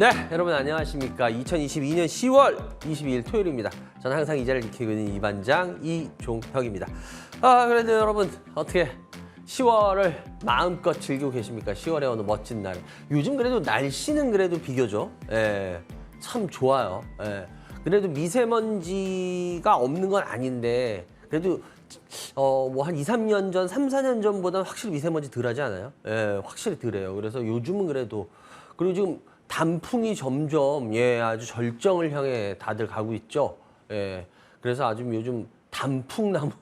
네, 여러분 안녕하십니까. 2022년 10월 22일 토요일입니다. 저는 항상 이 자리를 지키고 있는 이반장 이종혁입니다. 그래도 여러분 어떻게 10월을 마음껏 즐기고 계십니까? 10월의 어느 멋진 날. 요즘 그래도 날씨는 그래도 비교죠. 참 좋아요. 그래도 미세먼지가 없는 건 아닌데 그래도 뭐 한 2, 3년 전, 3, 4년 전보다는 확실히 미세먼지 덜 하지 않아요? 확실히 덜해요. 그래서 요즘은 그래도 그리고 지금 단풍이 점점 아주 절정을 향해 다들 가고 있죠. 그래서 아주 요즘 단풍나무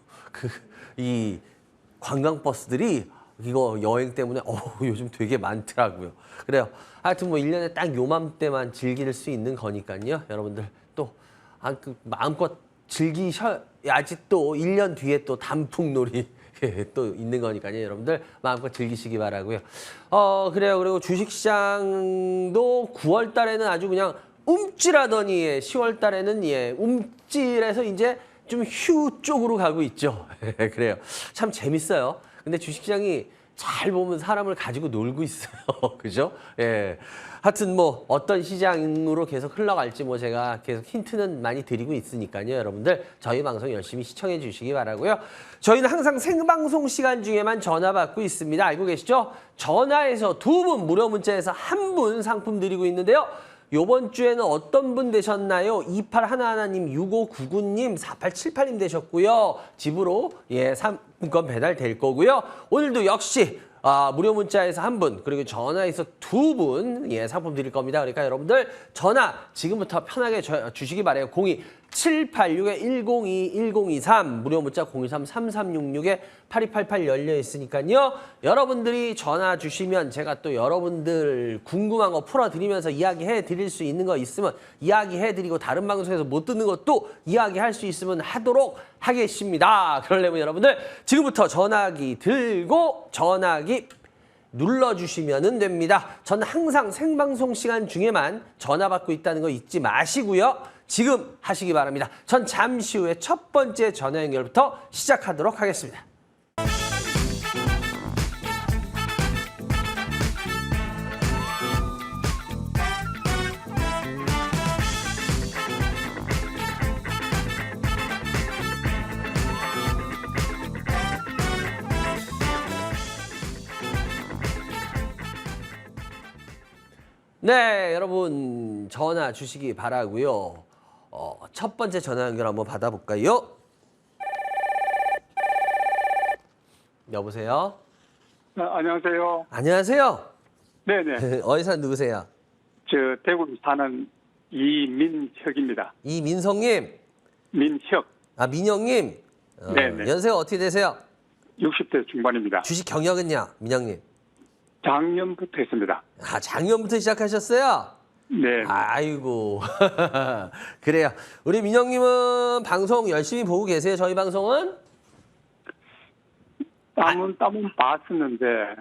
이 관광버스들이 이거 여행 때문에 요즘 되게 많더라고요. 그래요. 하여튼 뭐 1년에 딱 요맘때만 즐길 수 있는 거니까요. 여러분들 또 마음껏 즐기셔야지 또 1년 뒤에 또 단풍놀이 또 있는 거니까요. 여러분들 마음껏 즐기시기 바라고요. 그래요. 그리고 주식시장도 9월 달에는 아주 그냥 움찔하더니 10월 달에는 움찔해서 이제 좀 휴 쪽으로 가고 있죠. 그래요. 참 재밌어요. 근데 주식시장이 잘 보면 사람을 가지고 놀고 있어요. 그죠? 하여튼 뭐 어떤 시장으로 계속 흘러갈지 뭐 제가 계속 힌트는 많이 드리고 있으니까요. 여러분들 저희 방송 열심히 시청해 주시기 바라고요. 저희는 항상 생방송 시간 중에만 전화 받고 있습니다. 알고 계시죠? 전화해서 2분, 무료 문자에서 1분 상품 드리고 있는데요. 요번 주에는 어떤 분 되셨나요? 2811님, 6599님, 4878님 되셨고요. 집으로 상품권 배달될 거고요. 오늘도 역시 무료 문자에서 1분, 그리고 전화에서 2분 상품 드릴 겁니다. 그러니까 여러분들 전화 지금부터 편하게 주시기 바라요. 02-786-102-1023 무료 문자 023-3366-8288 열려 있으니까요. 여러분들이 전화 주시면 제가 또 여러분들 궁금한 거 풀어드리면서 이야기해 드릴 수 있는 거 있으면 이야기해 드리고 다른 방송에서 못 듣는 것도 이야기할 수 있으면 하도록 하겠습니다. 그러려면 여러분들 지금부터 전화기 들고 전화기 눌러주시면 됩니다. 저는 항상 생방송 시간 중에만 전화 받고 있다는 거 잊지 마시고요. 지금 하시기 바랍니다. 전 잠시 후에 첫 번째 전화 연결부터 시작하도록 하겠습니다. 네, 여러분 전화 주시기 바라고요. 첫 번째 전화 연결 한번 받아볼까요? 여보세요? 안녕하세요. 안녕하세요. 네네. 어디서 누구세요? 저 대구 사는 이민혁입니다. 이민성님. 민혁. 민영님. 네네. 연세가 어떻게 되세요? 60대 중반입니다. 주식 경력은요, 민영님? 작년부터 했습니다. 작년부터 시작하셨어요? 네. 아이고. 그래요. 우리 민영님은 방송 열심히 보고 계세요, 저희 방송은? 땀은 봤었는데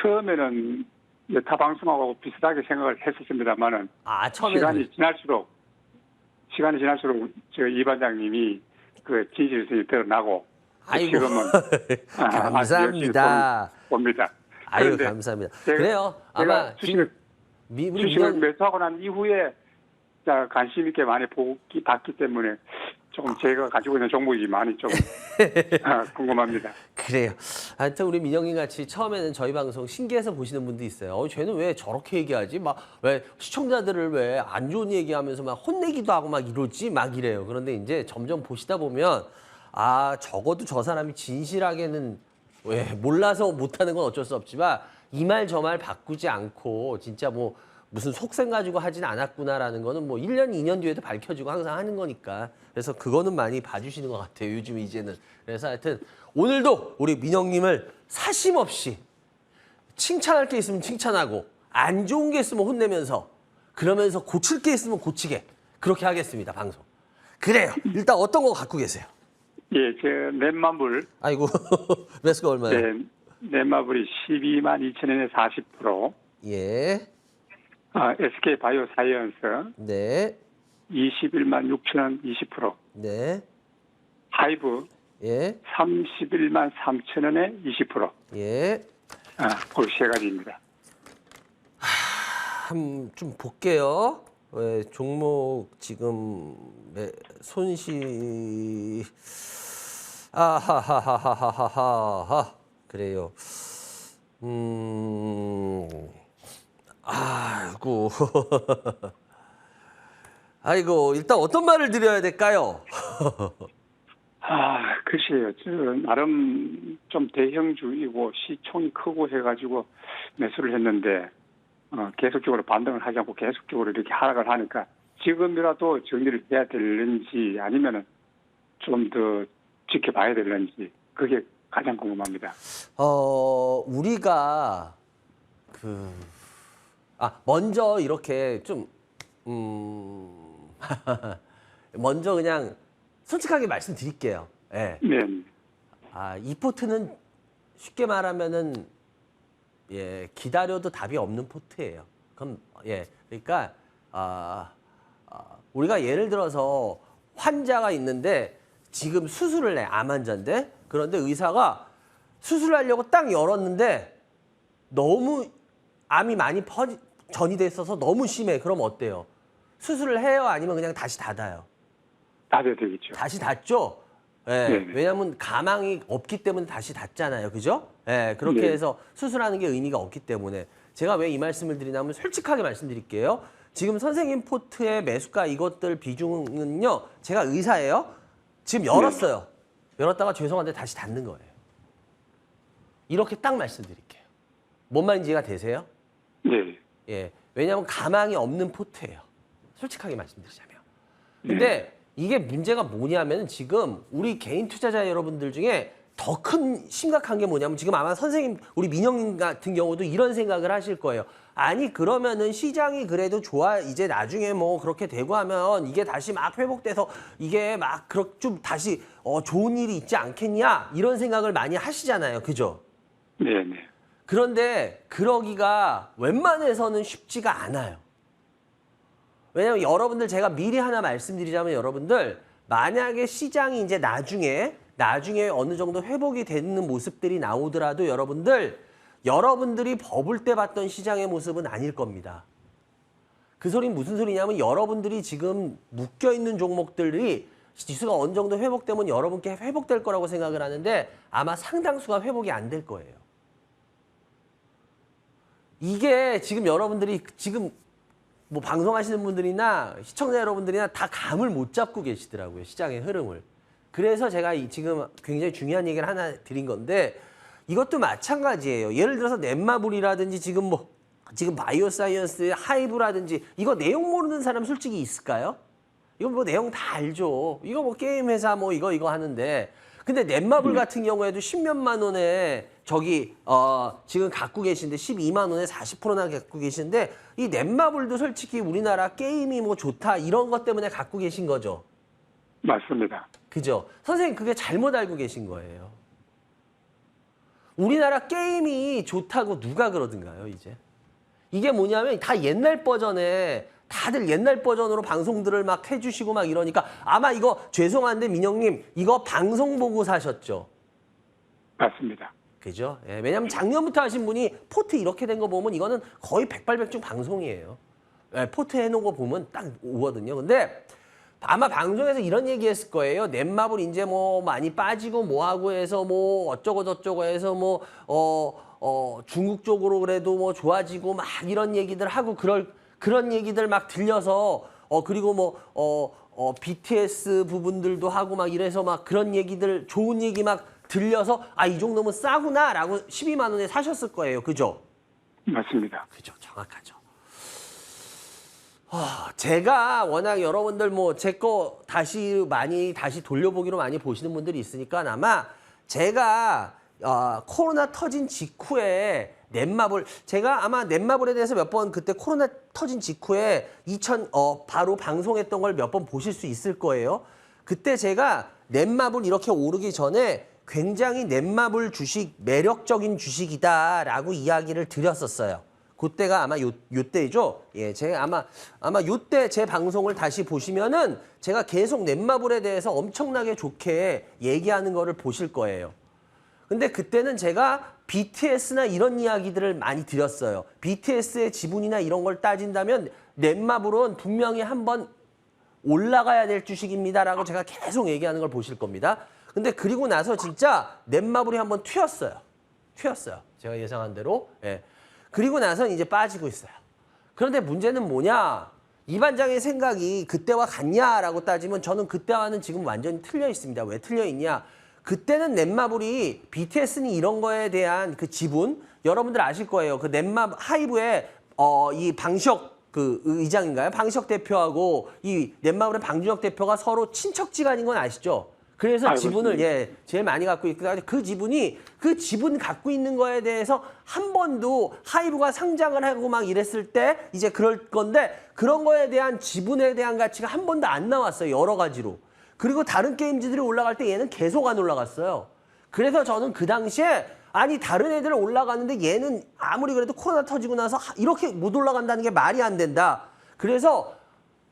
처음에는 여타 방송하고 비슷하게 생각을 했었습니다만은 처음에는 시간이 지날수록 저 이 반장님이 그 진실성이 드러나고 아이고. 지금은 감사합니다. 봅니다. 아유, 감사합니다. 그래요. 아마 주식을 매수하고 난 이후에 관심 있게 많이 봤기 때문에 조금 제가 가지고 있는 종목이 많이 좀 궁금합니다. 그래요. 하여튼 우리 민영님 같이 처음에는 저희 방송 신기해서 보시는 분도 있어요. 쟤는 왜 저렇게 얘기하지? 왜 시청자들을 왜 안 좋은 얘기하면서 막 혼내기도 하고 막 이러지? 막 이래요. 그런데 이제 점점 보시다 보면 적어도 저 사람이 진실하게는 몰라서 못하는 건 어쩔 수 없지만 이 말 저 말 바꾸지 않고 진짜 뭐 무슨 속셈 가지고 하진 않았구나라는 거는 뭐 1년, 2년 뒤에도 밝혀지고 항상 하는 거니까. 그래서 그거는 많이 봐주시는 것 같아요, 요즘 이제는. 그래서 하여튼 오늘도 우리 민영님을 사심없이 칭찬할 게 있으면 칭찬하고 안 좋은 게 있으면 혼내면서 그러면서 고칠 게 있으면 고치게 그렇게 하겠습니다, 방송. 그래요. 일단 어떤 거 갖고 계세요? 제 넷마블. 아이고, 매수가 얼마예요? 네, 넷마블이 122,2천원에 40%. 예. SK 바이오 사이언스. 네. 216,000원 20%. 네. 하이브. 예. 313,000원에 20%. 예. 그 세 가지입니다. 좀 볼게요. 왜 종목 지금 손실 아하하하하하하 그래요. 아이고 아이고 일단 어떤 말을 드려야 될까요? 글쎄요. 저 나름 좀 대형주이고 시총이 크고 해가지고 매수를 했는데 계속적으로 반등을 하지 않고 계속적으로 이렇게 하락을 하니까 지금이라도 정리를 해야 되는지 아니면은 좀 더 지켜봐야 되는지 그게 가장 궁금합니다. 우리가 먼저 이렇게 좀 먼저 그냥 솔직하게 말씀드릴게요. 예. 네. 이 포트는 쉽게 말하면은 기다려도 답이 없는 포트예요. 그럼 그러니까 우리가 예를 들어서 환자가 있는데 지금 수술을 해, 암 환자인데 그런데 의사가 수술하려고 딱 열었는데 너무 암이 많이 전이돼 있어서 너무 심해. 그럼 어때요? 수술을 해요? 아니면 그냥 다시 닫아요? 닫아야 되겠죠. 다시 닫죠? 왜냐하면 가망이 없기 때문에 다시 닫잖아요. 그죠? 그렇게 네. 해서 수술하는 게 의미가 없기 때문에 제가 왜 이 말씀을 드리냐면 솔직하게 말씀드릴게요. 지금 선생님 포트의 매수가 이것들 비중은요. 제가 의사예요. 지금 열었어요. 열었다가 죄송한데 다시 닫는 거예요. 이렇게 딱 말씀드릴게요. 뭔 말인지 이해가 되세요? 네. 왜냐하면 가망이 없는 포트예요. 솔직하게 말씀드리자면. 근데 이게 문제가 뭐냐면 지금 우리 개인 투자자 여러분들 중에 더 큰 심각한 게 뭐냐면 지금 아마 선생님 우리 민영님 같은 경우도 이런 생각을 하실 거예요. 아니 그러면은 시장이 그래도 좋아 이제 나중에 뭐 그렇게 되고 하면 이게 다시 막 회복돼서 이게 막 좀 다시 좋은 일이 있지 않겠냐 이런 생각을 많이 하시잖아요. 그죠? 네. 그런데 그러기가 웬만해서는 쉽지가 않아요. 왜냐면 여러분들 제가 미리 하나 말씀드리자면 여러분들 만약에 시장이 이제 나중에 어느 정도 회복이 되는 모습들이 나오더라도 여러분들이 버블 때 봤던 시장의 모습은 아닐 겁니다. 그 소리는 무슨 소리냐면 여러분들이 지금 묶여있는 종목들이 지수가 어느 정도 회복되면 여러분께 회복될 거라고 생각을 하는데 아마 상당수가 회복이 안 될 거예요. 이게 지금 여러분들이 지금 뭐 방송하시는 분들이나 시청자 여러분들이나 다 감을 못 잡고 계시더라고요. 시장의 흐름을. 그래서 제가 지금 굉장히 중요한 얘기를 하나 드린 건데 이것도 마찬가지예요. 예를 들어서 넷마블이라든지 지금 바이오 사이언스, 하이브라든지 이거 내용 모르는 사람 솔직히 있을까요? 이거 뭐 내용 다 알죠. 이거 뭐 게임 회사 뭐 이거 하는데 근데 넷마블 같은 경우에도 10몇만 원에 지금 갖고 계신데 12만 원에 40%나 갖고 계신데 이 넷마블도 솔직히 우리나라 게임이 뭐 좋다 이런 것 때문에 갖고 계신 거죠. 맞습니다. 그죠? 선생님 그게 잘못 알고 계신 거예요. 우리나라 게임이 좋다고 누가 그러던가요, 이제? 이게 뭐냐면 다 옛날 버전에 다들 옛날 버전으로 방송들을 막 해주시고 막 이러니까 아마 이거 죄송한데 민영님 이거 방송 보고 사셨죠? 맞습니다. 그죠? 왜냐면 작년부터 하신 분이 포트 이렇게 된 거 보면 이거는 거의 백발백중 방송이에요. 포트 해놓은 거 보면 딱 오거든요. 근데 아마 방송에서 이런 얘기 했을 거예요. 넷마블 이제 뭐 많이 빠지고 뭐하고 해서 뭐 어쩌고 저쩌고 해서 뭐 중국 쪽으로 그래도 뭐 좋아지고 막 이런 얘기들 하고 그런 얘기들 막 들려서 그리고 뭐 BTS 부분들도 하고 막 이래서 막 그런 얘기들 좋은 얘기 막 들려서 이 정도면 싸구나라고 12만 원에 사셨을 거예요. 그죠? 맞습니다. 그죠. 정확하죠. 제가 워낙 여러분들 뭐 제 거 다시 돌려보기로 많이 보시는 분들이 있으니까 아마 제가 코로나 터진 직후에 제가 아마 넷마블에 대해서 몇 번 그때 코로나 터진 직후에 바로 방송했던 걸 몇 번 보실 수 있을 거예요. 그때 제가 넷마블 이렇게 오르기 전에 굉장히 넷마블 주식 매력적인 주식이다라고 이야기를 드렸었어요. 그때가 아마 요때죠. 제가 아마 요때 제 방송을 다시 보시면은 제가 계속 넷마블에 대해서 엄청나게 좋게 얘기하는 거를 보실 거예요. 근데 그때는 제가 BTS나 이런 이야기들을 많이 드렸어요. BTS의 지분이나 이런 걸 따진다면 넷마블은 분명히 한번 올라가야 될 주식입니다라고 제가 계속 얘기하는 걸 보실 겁니다. 근데 그리고 나서 진짜 넷마블이 한번 튀었어요. 제가 예상한 대로. 예. 그리고 나서 이제 빠지고 있어요. 그런데 문제는 뭐냐? 이 반장의 생각이 그때와 같냐라고 따지면 저는 그때와는 지금 완전히 틀려 있습니다. 왜 틀려 있냐? 그때는 넷마블이 BTS니 이런 거에 대한 그 지분 여러분들 아실 거예요. 그 넷마블 하이브의 이 방시혁 그 의장인가요? 방시혁 대표하고 이 넷마블의 방준혁 대표가 서로 친척지간인 건 아시죠? 그래서 지분을 제일 많이 갖고 있고 그 지분이 그 지분 갖고 있는 거에 대해서 한 번도 하이브가 상장을 하고 막 이랬을 때 이제 그럴 건데 그런 거에 대한 지분에 대한 가치가 한 번도 안 나왔어요. 여러 가지로. 그리고 다른 게임즈들이 올라갈 때 얘는 계속 안 올라갔어요. 그래서 저는 그 당시에 아니 다른 애들 올라가는데 얘는 아무리 그래도 코로나 터지고 나서 이렇게 못 올라간다는 게 말이 안 된다. 그래서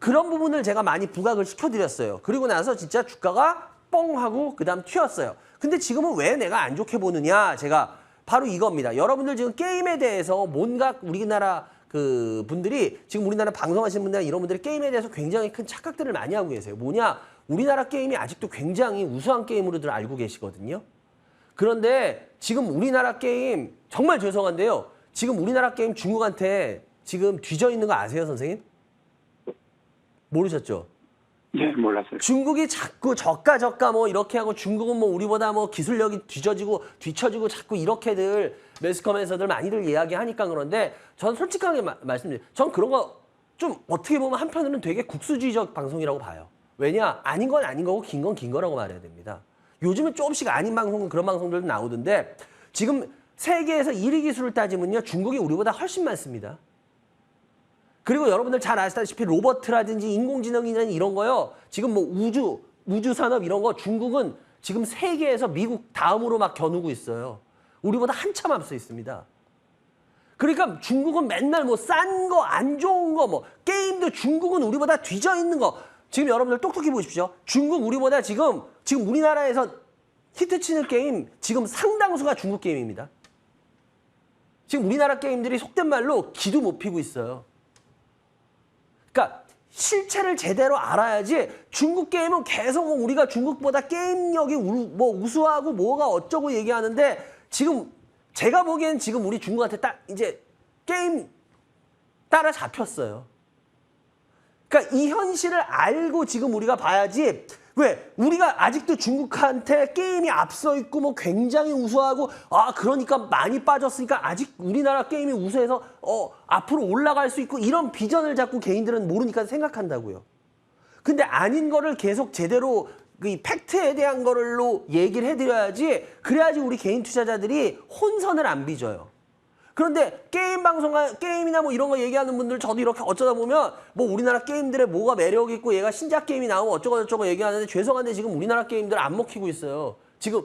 그런 부분을 제가 많이 부각을 시켜드렸어요. 그리고 나서 진짜 주가가 뻥 하고 그다음 튀었어요. 근데 지금은 왜 내가 안 좋게 보느냐? 제가 바로 이겁니다. 여러분들 지금 게임에 대해서 뭔가 우리나라 그 분들이 지금 우리나라 방송하시는 분들이나 이런 분들이 게임에 대해서 굉장히 큰 착각들을 많이 하고 계세요. 뭐냐? 우리나라 게임이 아직도 굉장히 우수한 게임으로들 알고 계시거든요. 그런데 지금 우리나라 게임 정말 죄송한데요. 지금 우리나라 게임 중국한테 지금 뒤져 있는 거 아세요, 선생님? 모르셨죠? 예, 몰랐어요. 중국이 자꾸 저가 뭐 이렇게 하고 중국은 뭐 우리보다 뭐 기술력이 뒤처지고 자꾸 이렇게들 매스컴에서들 많이들 이야기하니까 그런데 전 솔직하게 말씀드려요. 전 그런 거 좀 어떻게 보면 한편으로는 되게 국수주의적 방송이라고 봐요. 왜냐? 아닌 건 아닌 거고 긴 건 긴 거라고 말해야 됩니다. 요즘은 조금씩 아닌 방송 그런 방송들도 나오던데 지금 세계에서 1위 기술을 따지면요. 중국이 우리보다 훨씬 많습니다. 그리고 여러분들 잘 아시다시피 로버트라든지 인공지능이나 이런 거요. 지금 뭐 우주 산업 이런 거 중국은 지금 세계에서 미국 다음으로 막 겨누고 있어요. 우리보다 한참 앞서 있습니다. 그러니까 중국은 맨날 뭐 싼 거, 안 좋은 거, 뭐 게임도 중국은 우리보다 뒤져 있는 거. 지금 여러분들 똑똑히 보십시오. 중국 우리보다 지금 우리나라에서 히트치는 게임 지금 상당수가 중국 게임입니다. 지금 우리나라 게임들이 속된 말로 기도 못 피고 있어요. 그러니까 실체를 제대로 알아야지 중국 게임은 계속 우리가 중국보다 게임력이 뭐 우수하고 뭐가 어쩌고 얘기하는데 지금 제가 보기엔 지금 우리 중국한테 딱 이제 게임 따라잡혔어요. 그러니까 이 현실을 알고 지금 우리가 봐야지 왜 우리가 아직도 중국한테 게임이 앞서 있고 뭐 굉장히 우수하고 그러니까 많이 빠졌으니까 아직 우리나라 게임이 우수해서 앞으로 올라갈 수 있고 이런 비전을 자꾸 개인들은 모르니까 생각한다고요. 근데 아닌 거를 계속 제대로 이 팩트에 대한 거로 얘기를 해드려야지 그래야지 우리 개인 투자자들이 혼선을 안 빚어요. 그런데 게임이나 뭐 이런 거 얘기하는 분들 저도 이렇게 어쩌다 보면 뭐 우리나라 게임들의 뭐가 매력 있고 얘가 신작 게임이 나오면 어쩌고 얘기하는데 죄송한데 지금 우리나라 게임들 안 먹히고 있어요. 지금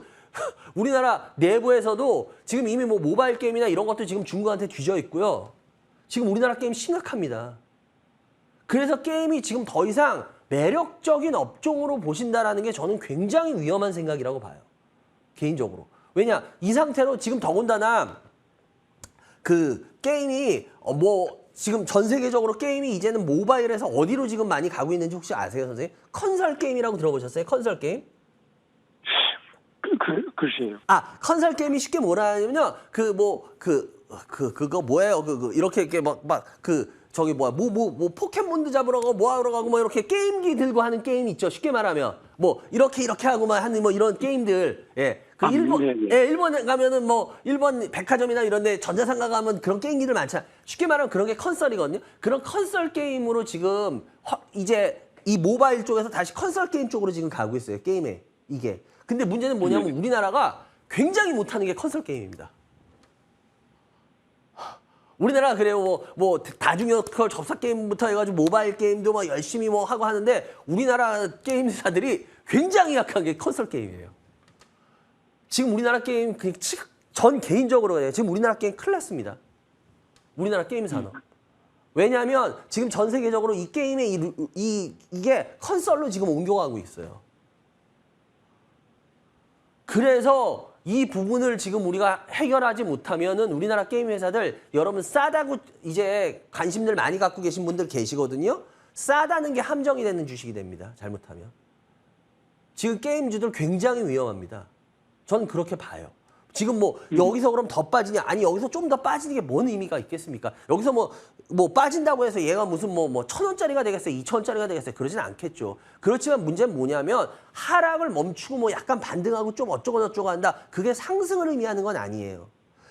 우리나라 내부에서도 지금 이미 뭐 모바일 게임이나 이런 것도 지금 중국한테 뒤져 있고요. 지금 우리나라 게임 심각합니다. 그래서 게임이 지금 더 이상 매력적인 업종으로 보신다라는 게 저는 굉장히 위험한 생각이라고 봐요. 개인적으로. 왜냐? 이 상태로 지금 더군다나 그 게임이 뭐 지금 전 세계적으로 게임이 이제는 모바일에서 어디로 지금 많이 가고 있는지 혹시 아세요, 선생님? 컨설 게임이라고 들어보셨어요? 컨설 게임? 글쎄요. 컨설 게임이 쉽게 뭐라 하냐면요. 그거 뭐예요? 이렇게 저기 뭐 포켓몬도 잡으러 가고 뭐 하러 가고 뭐 이렇게 게임기 들고 하는 게임 있죠. 쉽게 말하면 뭐 이렇게 하고 막 하는 뭐 이런 게임들. 예. 일본에 가면은 뭐 일본 백화점이나 이런 데 전자상가 가면 그런 게임기들 많잖아. 쉽게 말하면 그런 게 컨설이거든요. 그런 컨설 게임으로 지금 이제 이 모바일 쪽에서 다시 컨설 게임 쪽으로 지금 가고 있어요. 게임에 이게. 근데 문제는 뭐냐면 우리나라가 굉장히 못하는 게 컨설 게임입니다. 우리나라가 그래요. 뭐 다중역할 접사 게임부터 해가지고 모바일 게임도 뭐 열심히 뭐 하고 하는데 우리나라 게임사들이 굉장히 약한 게 컨설 게임이에요. 지금 우리나라 게임 전 개인적으로 해요. 지금 우리나라 게임 큰일 났습니다. 우리나라 게임 산업. 왜냐하면 지금 전 세계적으로 이 게임의 이게 컨설로 지금 옮겨가고 있어요. 그래서 이 부분을 지금 우리가 해결하지 못하면은 우리나라 게임 회사들 여러분 싸다고 이제 관심들 많이 갖고 계신 분들 계시거든요. 싸다는 게 함정이 되는 주식이 됩니다. 잘못하면. 지금 게임주들 굉장히 위험합니다. 전 그렇게 봐요. 지금 뭐 여기서 그럼 더 빠지냐? 아니 여기서 좀 더 빠지는 게 뭔 의미가 있겠습니까? 여기서 뭐 빠진다고 해서 얘가 무슨 뭐 1,000원짜리가 되겠어요? 2,000원짜리가 되겠어요? 그러진 않겠죠. 그렇지만 문제는 뭐냐면 하락을 멈추고 뭐 약간 반등하고 좀 어쩌고 저쩌고 한다. 그게 상승을 의미하는 건 아니에요.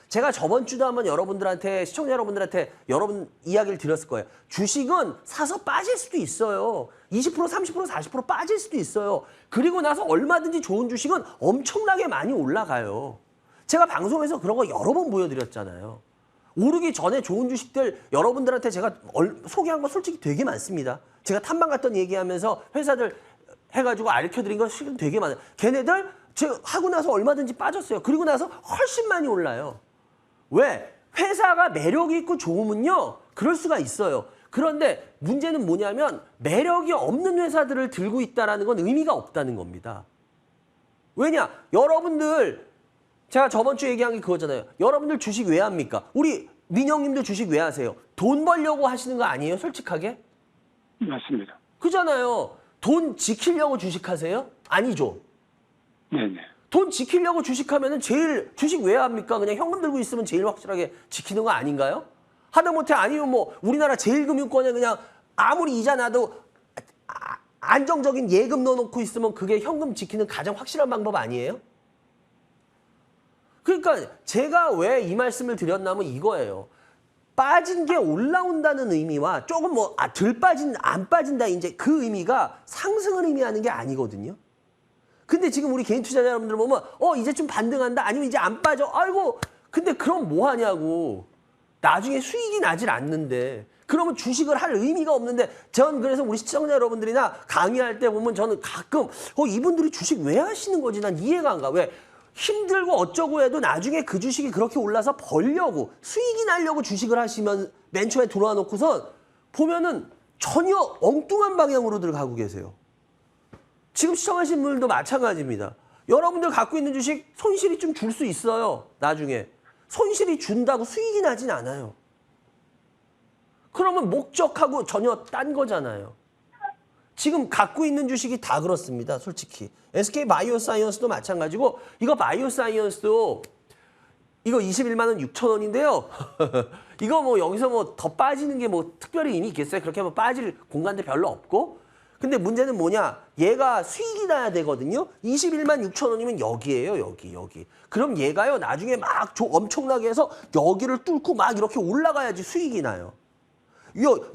제가 저번 주도 한번 여러분들한테 시청자 여러분들한테 여러분 이야기를 드렸을 거예요. 주식은 사서 빠질 수도 있어요. 20%, 30%, 40% 빠질 수도 있어요. 그리고 나서 얼마든지 좋은 주식은 엄청나게 많이 올라가요. 제가 방송에서 그런 거 여러 번 보여드렸잖아요. 오르기 전에 좋은 주식들 여러분들한테 제가 소개한 거 솔직히 되게 많습니다. 제가 탐방 갔던 얘기하면서 회사들 해가지고 알려드린 거 실은 되게 많아요. 걔네들 제가 하고 나서 얼마든지 빠졌어요. 그리고 나서 훨씬 많이 올라요. 왜? 회사가 매력이 있고 좋으면요. 그럴 수가 있어요. 그런데 문제는 뭐냐면 매력이 없는 회사들을 들고 있다는 건 의미가 없다는 겁니다. 왜냐? 여러분들 제가 저번 주에 얘기한 게 그거잖아요. 여러분들 주식 왜 합니까? 우리 민영님도 주식 왜 하세요? 돈 벌려고 하시는 거 아니에요? 솔직하게? 맞습니다. 그잖아요. 돈 지키려고 주식하세요? 아니죠. 네네. 돈 지키려고 주식하면은 제일 주식 왜 합니까? 그냥 현금 들고 있으면 제일 확실하게 지키는 거 아닌가요? 하다못해 아니면 뭐 우리나라 제일금융권에 그냥 아무리 이자 나도 안정적인 예금 넣어놓고 있으면 그게 현금 지키는 가장 확실한 방법 아니에요? 그러니까 제가 왜 이 말씀을 드렸냐면 이거예요. 빠진 게 올라온다는 의미와 조금 덜 빠진, 안 빠진다 이제 그 의미가 상승을 의미하는 게 아니거든요. 근데 지금 우리 개인 투자자 여러분들 보면 이제 좀 반등한다 아니면 이제 안 빠져. 아이고 근데 그럼 뭐 하냐고. 나중에 수익이 나질 않는데 그러면 주식을 할 의미가 없는데 전 그래서 우리 시청자 여러분들이나 강의할 때 보면 저는 가끔 이분들이 주식 왜 하시는 거지 난 이해가 안 가. 왜? 힘들고 어쩌고 해도 나중에 그 주식이 그렇게 올라서 벌려고 수익이 나려고 주식을 하시면 맨 처음에 들어와 놓고선 보면은 전혀 엉뚱한 방향으로들 가고 계세요. 지금 시청하신 분들도 마찬가지입니다. 여러분들 갖고 있는 주식 손실이 좀 줄 수 있어요. 나중에. 손실이 준다고 수익이 나진 않아요. 그러면 목적하고 전혀 딴 거잖아요. 지금 갖고 있는 주식이 다 그렇습니다. 솔직히. SK 바이오사이언스도 마찬가지고 이거 바이오사이언스도 이거 21만 원 6천 원인데요. 이거 뭐 여기서 뭐 더 빠지는 게 뭐 특별히 의미 있겠어요? 그렇게 하면 빠질 공간도 별로 없고. 근데 문제는 뭐냐? 얘가 수익이 나야 되거든요. 21만 6천 원이면 여기예요. 여기. 그럼 얘가요. 나중에 막 엄청나게 해서 여기를 뚫고 막 이렇게 올라가야지 수익이 나요.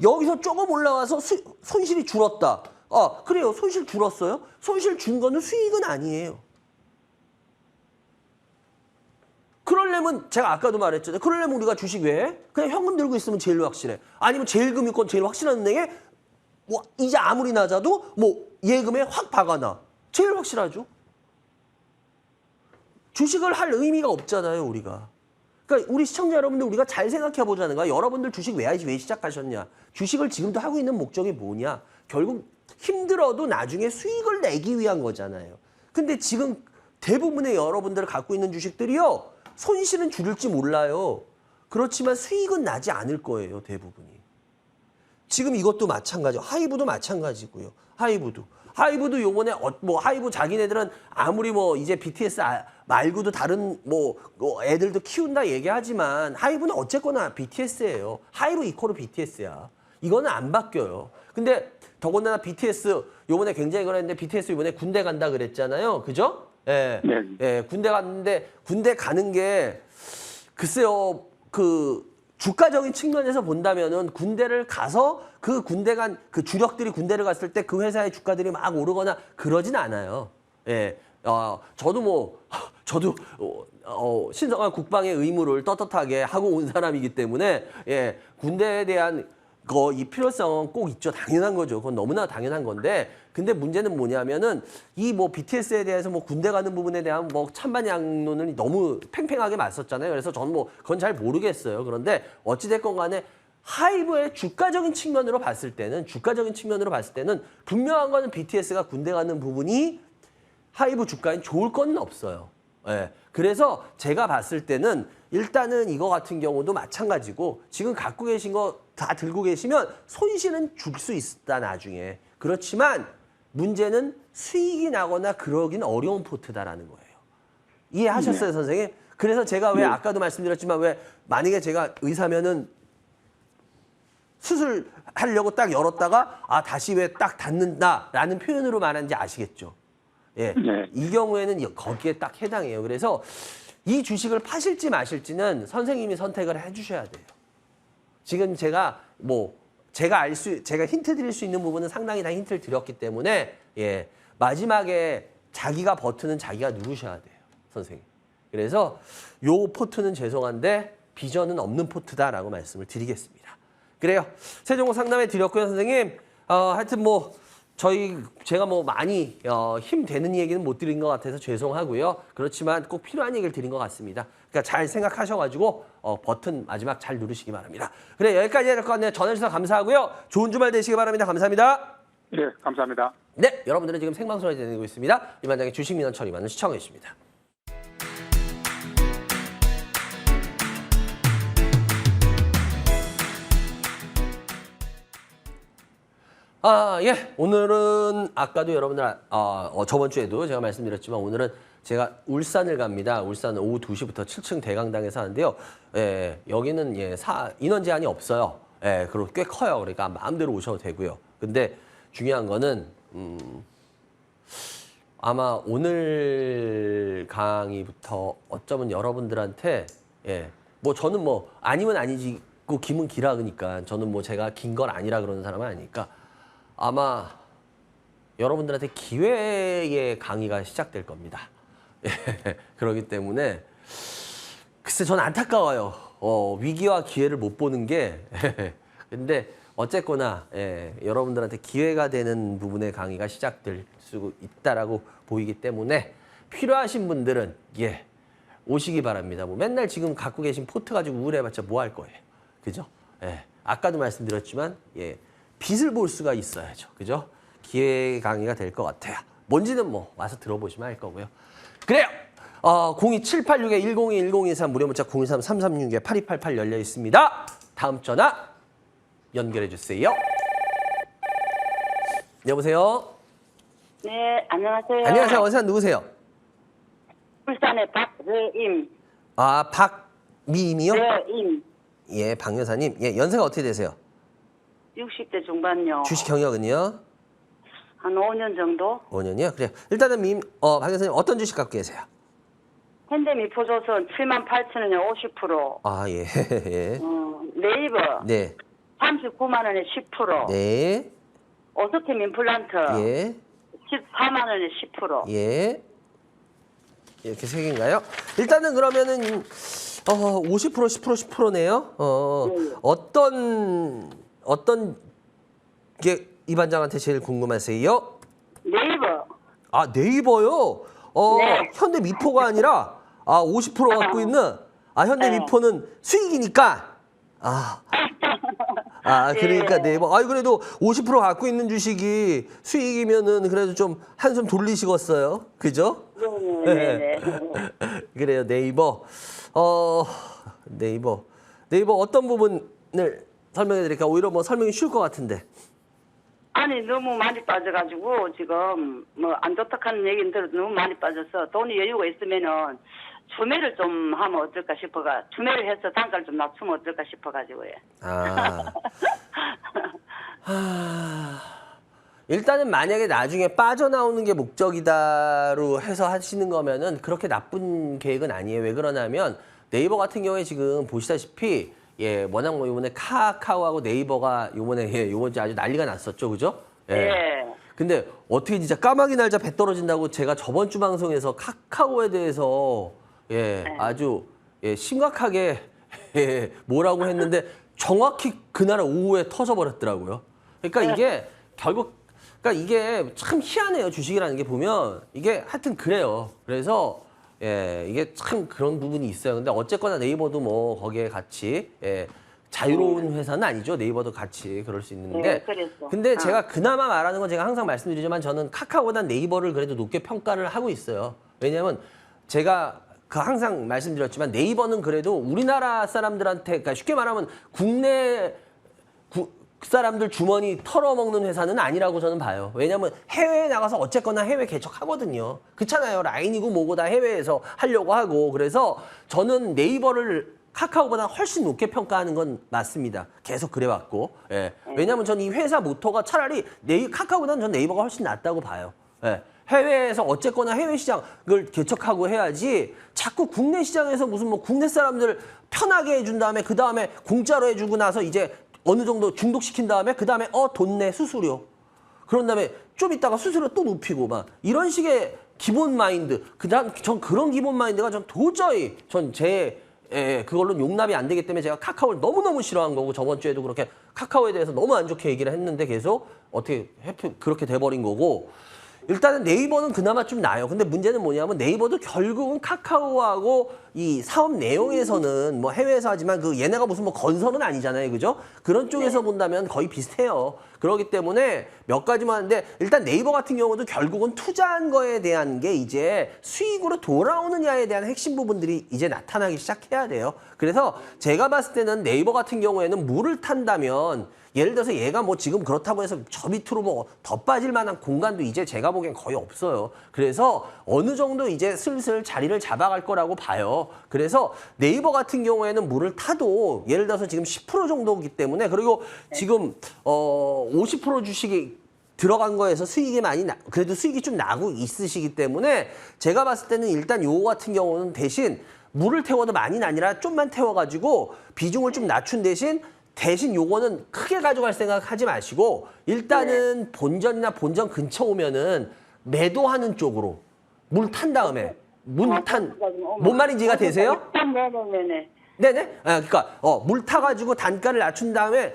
여기서 조금 올라와서 손실이 줄었다. 그래요. 손실 줄었어요. 손실 준 거는 수익은 아니에요. 그러려면 제가 아까도 말했잖아요. 그러려면 우리가 주식 왜? 그냥 현금 들고 있으면 제일 확실해. 아니면 제일금융권 제일 확실한 은행에 이제 아무리 낮아도 예금에 확 박아놔. 제일 확실하죠. 주식을 할 의미가 없잖아요, 우리가. 그러니까 우리 시청자 여러분들 우리가 잘 생각해 보자는 거야. 여러분들 주식 왜 시작하셨냐? 주식을 지금도 하고 있는 목적이 뭐냐? 결국 힘들어도 나중에 수익을 내기 위한 거잖아요. 근데 지금 대부분의 여러분들 갖고 있는 주식들이요. 손실은 줄일지 몰라요. 그렇지만 수익은 나지 않을 거예요, 대부분이. 지금 이것도 마찬가지. 하이브도 마찬가지고요. 하이브도 요번에 하이브 자기네들은 아무리 이제 BTS 말고도 다른 애들도 키운다 얘기하지만 하이브는 어쨌거나 BTS예요. 하이브 이코르 BTS야. 이거는 안 바뀌어요. 근데 더군다나 BTS 요번에 굉장히 그랬는데 BTS 요번에 군대 간다 그랬잖아요. 그죠? 예. 네. 예, 군대 갔는데 군대 가는 게 글쎄요. 주가적인 측면에서 본다면은 군대를 가서 그 군대 간 그 주력들이 군대를 갔을 때 그 회사의 주가들이 막 오르거나 그러진 않아요. 예. 저도 신성한 국방의 의무를 떳떳하게 하고 온 사람이기 때문에 예, 군대에 대한 이 필요성은 꼭 있죠. 당연한 거죠. 그건 너무나 당연한 건데 근데 문제는 뭐냐면은 이 BTS에 대해서 군대 가는 부분에 대한 찬반 양론은 너무 팽팽하게 맞섰잖아요. 그래서 저는 그건 잘 모르겠어요. 그런데 어찌됐건 간에 하이브의 주가적인 측면으로 봤을 때는 분명한 거는 BTS가 군대 가는 부분이 하이브 주가엔 좋을 건 없어요. 예. 그래서 제가 봤을 때는 일단은 이거 같은 경우도 마찬가지고 지금 갖고 계신 거 다 들고 계시면 손실은 줄 수 있다 나중에. 그렇지만 문제는 수익이 나거나 그러긴 어려운 포트다라는 거예요. 이해하셨어요, 선생님? 그래서 제가 왜 아까도 말씀드렸지만 왜 만약에 제가 의사면은 수술하려고 딱 열었다가 다시 왜 딱 닫는다라는 표현으로 말하는지 아시겠죠? 예. 네. 이 경우에는 거기에 딱 해당해요. 그래서 이 주식을 파실지 마실지는 선생님이 선택을 해 주셔야 돼요. 지금 제가 제가 힌트 드릴 수 있는 부분은 상당히 다 힌트를 드렸기 때문에 예. 마지막에 자기가 버튼은 자기가 누르셔야 돼요. 선생님. 그래서 요 포트는 죄송한데 비전은 없는 포트다라고 말씀을 드리겠습니다. 그래요. 세종호 상담해 드렸고요, 선생님. 하여튼 제가 많이 힘되는 얘기는 못 드린 것 같아서 죄송하고요. 그렇지만 꼭 필요한 얘기를 드린 것 같습니다. 그러니까 잘 생각하셔가지고 버튼 마지막 잘 누르시기 바랍니다. 그래 여기까지 해야 될 것 같네요. 전화주셔서 감사하고요. 좋은 주말 되시기 바랍니다. 감사합니다. 네, 감사합니다. 네, 여러분들은 지금 생방송을 진행되고 있습니다. 이반장의 주식 민원 처리만을 시청해 주십니다. 예. 오늘은 아까도 여러분들 저번 주에도 제가 말씀드렸지만 오늘은 제가 울산을 갑니다. 울산 오후 2시부터 7층 대강당에서 하는데요. 예, 여기는 인원 제한이 없어요. 예, 그리고 꽤 커요. 그러니까 마음대로 오셔도 되고요. 근데 중요한 거는 아마 오늘 강의부터 어쩌면 여러분들한테 저는 아니면 아니지고 김은 기라 그러니까 저는 제가 긴 건 아니라 그러는 사람은 아니니까 아마 여러분들한테 기회의 강의가 시작될 겁니다. 그렇기 때문에 글쎄 저는 안타까워요. 위기와 기회를 못 보는 게 근데 어쨌거나 여러분들한테 기회가 되는 부분의 강의가 시작될 수 있다라고 보이기 때문에 필요하신 분들은 오시기 바랍니다. 맨날 지금 갖고 계신 포트 가지고 우울해봤자 뭐 할 거예요. 그죠? 아까도 말씀드렸지만 빛을 볼 수가 있어야죠. 그죠? 기회 강의가 될 것 같아요. 뭔지는 와서 들어보시면 알 거고요. 그래요. 02786-1021-1023 무료 문자 013-336-8288 열려 있습니다. 다음 전화 연결해 주세요. 여보세요. 네, 안녕하세요. 안녕하세요. 어디서 누구세요? 울산의 박래임. 박미임이요? 래임. 예, 박 여사님. 연세가 어떻게 되세요? 60대 중반요. 주식 경력은요? 한 5년 정도? 5년이요? 그래요. 일단은 박 여사님 어떤 주식 갖고 계세요? 현대미포조선 78,000원에 50%. 예. 예. 네이버 네. 39만 원에 10%. 네. 오스템 임플란트 예. 14만 원에 10%. 예. 이렇게 세 개인가요? 일단은 그러면은 50% 10% 10%네요. 어떤 게 이 반장한테 제일 궁금하세요? 네이버. 네이버요? 네. 현대 미포가 아니라 50% 갖고 있는 현대 미포는 수익이니까 그러니까 네이버. 그래도 50% 갖고 있는 주식이 수익이면은 그래도 좀 한숨 돌리시겠어요. 그죠? 네네. 그래요. 네이버. 네이버 어떤 부분을 설명해 드릴까? 오히려 설명이 쉬울 것 같은데. 아니 너무 많이 빠져가지고 지금 안 좋다 하는 얘기는 들어도 너무 많이 빠져서 돈이 여유가 있으면은 주매를 좀 하면 어떨까 싶어가 주매를 해서 단가를 좀 낮추면 어떨까 싶어가지고요. 일단은 만약에 나중에 빠져나오는 게 목적이다로 해서 하시는 거면은 그렇게 나쁜 계획은 아니에요. 왜 그러냐면 네이버 같은 경우에 지금 보시다시피 워낙 이번에 카카오하고 네이버가 요번 주에 아주 난리가 났었죠. 그죠? 예. 근데 어떻게 진짜 까마귀 날자 배 떨어진다고 제가 저번 주 방송에서 카카오에 대해서 아주 심각하게 뭐라고 했는데 정확히 그날 오후에 터져버렸더라고요. 그러니까 이게 결국 이게 참 희한해요. 주식이라는 게 보면 이게 하여튼 그래요. 그래서 이게 참 그런 부분이 있어요. 근데 어쨌거나 네이버도 거기에 같이 자유로운 회사는 아니죠. 네이버도 같이 그럴 수 있는데. 그랬어. 근데 제가 그나마 말하는 건 제가 항상 말씀드리지만 저는 카카오보다 네이버를 그래도 높게 평가를 하고 있어요. 왜냐하면 제가 항상 말씀드렸지만 네이버는 그래도 우리나라 사람들한테, 그러니까 쉽게 말하면 국내 사람들 주머니 털어먹는 회사는 아니라고 저는 봐요. 왜냐하면 해외에 나가서 어쨌거나 해외 개척하거든요. 그렇잖아요. 라인이고 뭐고 다 해외에서 하려고 하고. 그래서 저는 네이버를 카카오보다 훨씬 높게 평가하는 건 맞습니다. 계속 그래왔고. 예. 왜냐하면 저는 이 회사 모토가 차라리 카카오보다는 전 네이버가 훨씬 낫다고 봐요. 예. 해외에서 어쨌거나 해외 시장을 개척하고 해야지 자꾸 국내 시장에서 무슨 뭐 국내 사람들 편하게 해준 다음에 그 다음에 공짜로 해주고 나서 이제 어느 정도 중독시킨 다음에 그 다음에 돈 내 수수료. 그런 다음에 좀 있다가 수수료 또 높이고 막 이런 식의 기본 마인드. 그다음 전 그런 기본 마인드가 전 도저히 그걸로 용납이 안 되기 때문에 제가 카카오를 너무너무 싫어한 거고 저번 주에도 그렇게 카카오에 대해서 너무 안 좋게 얘기를 했는데 계속 어떻게 그렇게 돼버린 거고 일단은 네이버는 그나마 좀 나아요. 근데 문제는 뭐냐면 네이버도 결국은 카카오하고 이 사업 내용에서는 뭐 해외에서 하지만 그 얘네가 무슨 뭐 건설은 아니잖아요. 그죠? 그런 쪽에서 본다면 거의 비슷해요. 그렇기 때문에 몇 가지만 하는데 일단 네이버 같은 경우도 결국은 투자한 거에 대한 게 이제 수익으로 돌아오느냐에 대한 핵심 부분들이 이제 나타나기 시작해야 돼요. 그래서 제가 봤을 때는 네이버 같은 경우에는 물을 탄다면 예를 들어서 얘가 뭐 지금 그렇다고 해서 저 밑으로 뭐 더 빠질 만한 공간도 이제 제가 보기엔 거의 없어요. 그래서 어느 정도 이제 슬슬 자리를 잡아갈 거라고 봐요. 그래서 네이버 같은 경우에는 물을 타도 예를 들어서 지금 10% 정도이기 때문에 그리고 지금 50% 주식이 들어간 거에서 수익이 그래도 수익이 좀 나고 있으시기 때문에 제가 봤을 때는 일단 요거 같은 경우는 대신 물을 태워도 많이는 아니라 좀만 태워가지고 비중을 좀 낮춘 대신 요거는 크게 가져갈 생각 하지 마시고 일단은 본전이나 본전 근처 오면은 매도하는 쪽으로 물 탄 다음에 뭔 말인지 이해가 되세요? 네네. 그러니까 물 타가지고 단가를 낮춘 다음에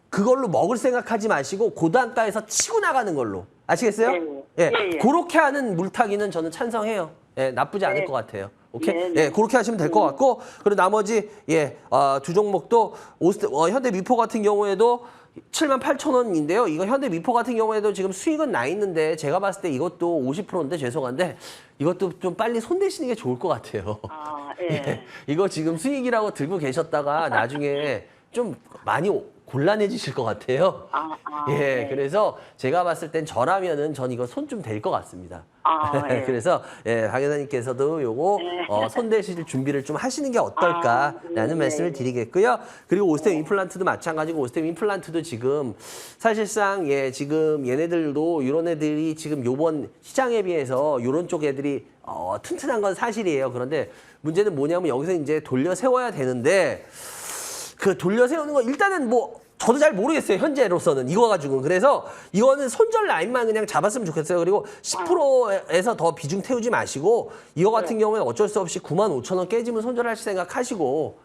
그걸로 먹을 생각하지 마시고 고단가에서 치고 나가는 걸로 아시겠어요? 예. 그렇게 하는 물타기는 저는 찬성해요. 예, 나쁘지 않을 것 같아요. 오케이? 예, 그렇게 하시면 될 것 같고 그리고 나머지 두 종목도 현대 미포 같은 경우에도 78,000원인데요. 이거 현대 미포 같은 경우에도 지금 수익은 나 있는데 제가 봤을 때 이것도 50%인데 죄송한데 이것도 좀 빨리 손 대시는 게 좋을 것 같아요. 예. 이거 지금 수익이라고 들고 계셨다가 나중에 좀 많이 곤란해지실 것 같아요. 예, 그래서 제가 봤을 땐 저라면은 전 이거 손 좀 댈 것 같습니다. 그래서 박 여사님께서도 요거 손 대실 준비를 좀 하시는 게 어떨까라는 말씀을 드리겠고요. 그리고 오스템 임플란트도 마찬가지고 오스템 임플란트도 지금 사실상 지금 얘네들도 이런 애들이 지금 요번 시장에 비해서 이런 쪽 애들이 튼튼한 건 사실이에요. 그런데 문제는 뭐냐면 여기서 이제 돌려 세워야 되는데 그 돌려 세우는 거 일단은 뭐 저도 잘 모르겠어요. 현재로서는 이거 가지고는. 그래서 이거는 손절 라인만 그냥 잡았으면 좋겠어요. 그리고 10%에서 더 비중 태우지 마시고 이거 같은 경우에 어쩔 수 없이 95,000원 깨지면 손절할 생각하시고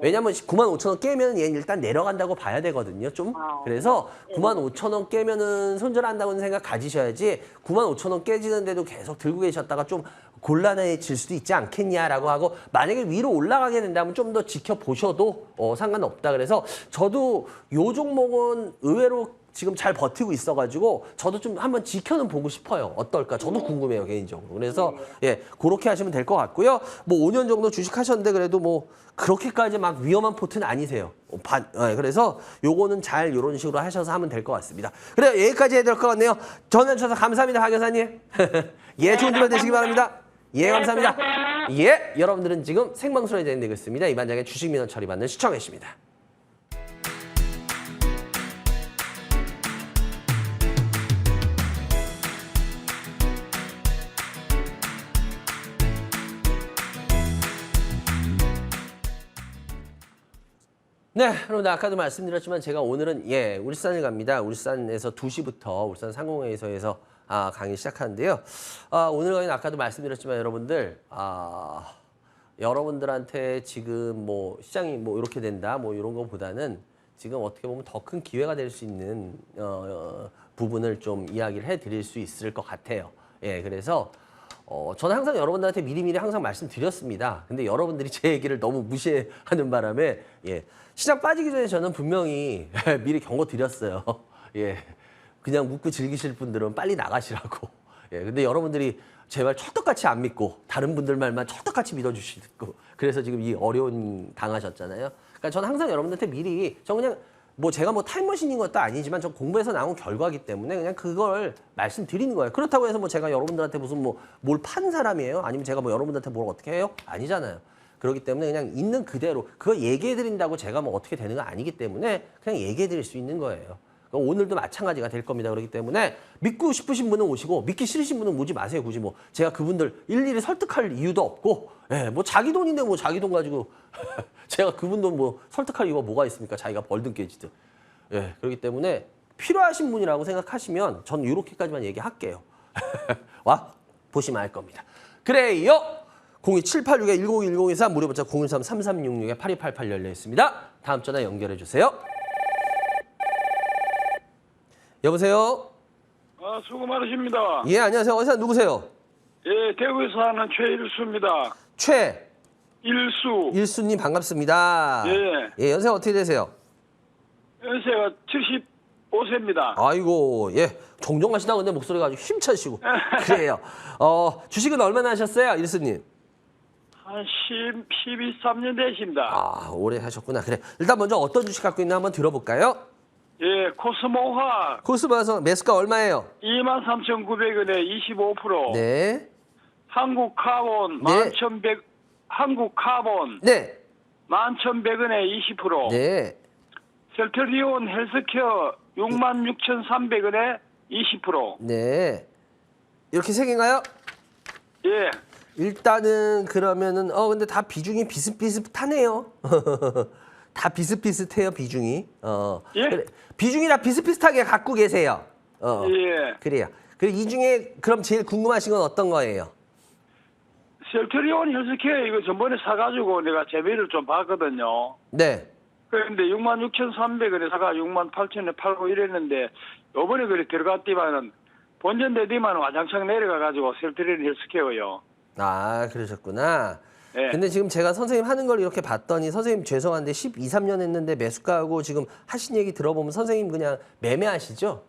왜냐면 95,000원 깨면 얘는 일단 내려간다고 봐야 되거든요. 좀. 그래서 95,000원 깨면은 손절한다고는 생각 가지셔야지 95,000원 깨지는데도 계속 들고 계셨다가 좀 곤란해질 수도 있지 않겠냐라고 하고 만약에 위로 올라가게 된다면 좀 더 지켜보셔도 상관없다. 그래서 저도 요 종목은 의외로 지금 잘 버티고 있어가지고 저도 좀 한번 지켜는 보고 싶어요. 어떨까? 저도 궁금해요, 개인적으로. 그래서 그렇게 하시면 될 것 같고요. 뭐 5년 정도 주식하셨는데 그래도 뭐 그렇게까지 막 위험한 포트는 아니세요. 그래서 요거는 잘 이런 식으로 하셔서 하면 될 것 같습니다. 그래 여기까지 해야 될 것 같네요. 전화 주셔서 감사합니다, 박 여사님. 좋은 주말 되시기 바랍니다. 감사합니다. 여러분들은 지금 생방송에 진행되고 있습니다. 이반장의 주식 민원 처리 받는 시청해 주십니다. 네, 여러분 아까도 말씀드렸지만 제가 오늘은 울산을 갑니다. 울산에서 2시부터 울산 상공회의소에서 강의 시작하는데요. 오늘 강의는 아까도 말씀드렸지만 여러분들 여러분들한테 지금 뭐 시장이 뭐 이렇게 된다 뭐 이런 거보다는 지금 어떻게 보면 더 큰 기회가 될 수 있는 부분을 좀 이야기를 해드릴 수 있을 것 같아요. 그래서 저는 항상 여러분들한테 미리미리 항상 말씀드렸습니다. 근데 여러분들이 제 얘기를 너무 무시하는 바람에 시장 빠지기 전에 저는 분명히 미리 경고 드렸어요. 그냥 묵고 즐기실 분들은 빨리 나가시라고. 예, 근데 여러분들이 제 말 찰떡같이 안 믿고 다른 분들 말만 찰떡같이 믿어주시고 그래서 지금 이 어려운 당하셨잖아요. 그러니까 저는 항상 여러분들한테 미리 저 그냥 뭐 제가 뭐 타임머신인 것도 아니지만 저 공부해서 나온 결과이기 때문에 그냥 그걸 말씀드리는 거예요. 그렇다고 해서 뭐 제가 여러분들한테 무슨 뭐 뭘 판 사람이에요? 아니면 제가 뭐 여러분들한테 뭘 어떻게 해요? 아니잖아요. 그렇기 때문에 그냥 있는 그대로 그거 얘기해 드린다고 제가 뭐 어떻게 되는 거 아니기 때문에 그냥 얘기해 드릴 수 있는 거예요. 오늘도 마찬가지가 될 겁니다. 그렇기 때문에 믿고 싶으신 분은 오시고 믿기 싫으신 분은 오지 마세요. 굳이 뭐 제가 그분들 일일이 설득할 이유도 없고 예, 뭐 자기 돈인데 뭐 자기 돈 가지고 제가 그분 돈 뭐 설득할 이유가 뭐가 있습니까? 자기가 벌든 깨지든. 예, 그렇기 때문에 필요하신 분이라고 생각하시면 전 이렇게까지만 얘기할게요. 와 보시면 알 겁니다. 그래요. 02786-101023 무료 문자 013-3366-8288 열려 있습니다. 다음 전화 연결해 주세요. 여보세요? 수고 많으십니다. 예, 안녕하세요. 어디서 누구세요? 예, 대구에 사는 최일수입니다. 일수님 반갑습니다. 예. 예, 연세 어떻게 되세요? 연세가 75세입니다. 아이고, 예. 정정하시다 근데 목소리가 아주 힘차시고. 그래요. 주식은 얼마나 하셨어요, 일수님? 한 12, 13년 되십니다. 아, 오래 하셨구나. 그래. 일단 먼저 어떤 주식 갖고 있나 한번 들어볼까요? 예, 코스모화 코스모에서 매수가 얼마예요? 23,900원에 25%. 네. 한국카본 네. 11,100, 한국카본 네. 11,100원에 20%. 네. 셀트리온 헬스케어 66,300원에 20%. 네. 이렇게 세 개인가요? 예. 일단은 그러면은 근데 다 비중이 비슷비슷하네요. 다 비슷비슷해요, 비중이. 예? 그래, 비중이 다 비슷비슷하게 갖고 계세요. 예. 그래요. 그리고 이 중에 그럼 제일 궁금하신 건 어떤 거예요? 셀트리온 헬스케어 이거 전번에 사가지고 내가 재배를 좀 봤거든요. 네. 그런데 66,300원에 사가 68,000원에 팔고 이랬는데 요번에 그래 들어갔더만은 본전되더만 와장창 내려가가지고 셀트리온 헬스케어요. 아, 그러셨구나. 네. 근데 지금 제가 선생님 하는 걸 이렇게 봤더니 선생님 죄송한데 12, 13년 했는데 매수가하고 지금 하신 얘기 들어보면 선생님 그냥 매매하시죠?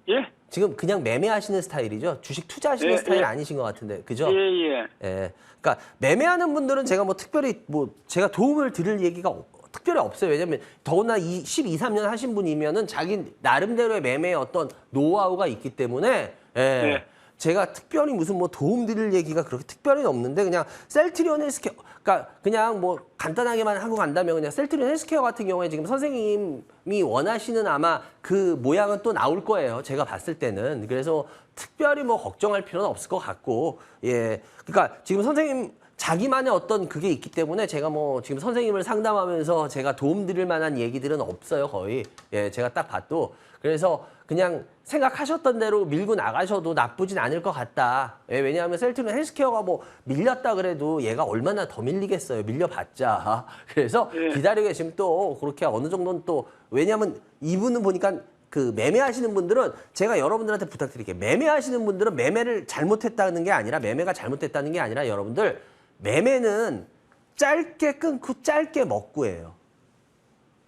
예? 지금 그냥 매매하시는 스타일이죠? 주식 투자하시는 예, 스타일 예. 아니신 것 같은데, 그죠? 예. 예. 그러니까 매매하는 분들은 제가 뭐 특별히 뭐 제가 도움을 드릴 얘기가 특별히 없어요. 왜냐면 더구나 이 12, 13년 하신 분이면은 자기 나름대로의 매매의 어떤 노하우가 있기 때문에 예. 네. 제가 특별히 무슨 뭐 도움 드릴 얘기가 그렇게 특별히 없는데 그냥 셀트리온 헬스케어 그러니까 그냥 뭐 간단하게만 하고 간다면 그냥 셀트리온 헬스케어 같은 경우에 지금 선생님이 원하시는 아마 그 모양은 또 나올 거예요. 제가 봤을 때는. 그래서 특별히 뭐 걱정할 필요는 없을 것 같고 예. 그러니까 지금 선생님 자기만의 어떤 그게 있기 때문에 제가 뭐 지금 선생님을 상담하면서 제가 도움 드릴 만한 얘기들은 없어요, 거의. 예, 제가 딱 봐도. 그래서 그냥 생각하셨던 대로 밀고 나가셔도 나쁘진 않을 것 같다. 예, 왜냐하면 셀트리온 헬스케어가 뭐 밀렸다 그래도 얘가 얼마나 더 밀리겠어요. 밀려봤자. 그래서 예. 기다리고 계시면 또 그렇게 어느 정도는 또 왜냐하면 이분은 보니까 그 매매하시는 분들은 제가 여러분들한테 부탁드릴게요. 매매하시는 분들은 매매를 잘못했다는 게 아니라 매매가 잘못됐다는 게 아니라 여러분들 매매는 짧게 끊고 짧게 먹고예요.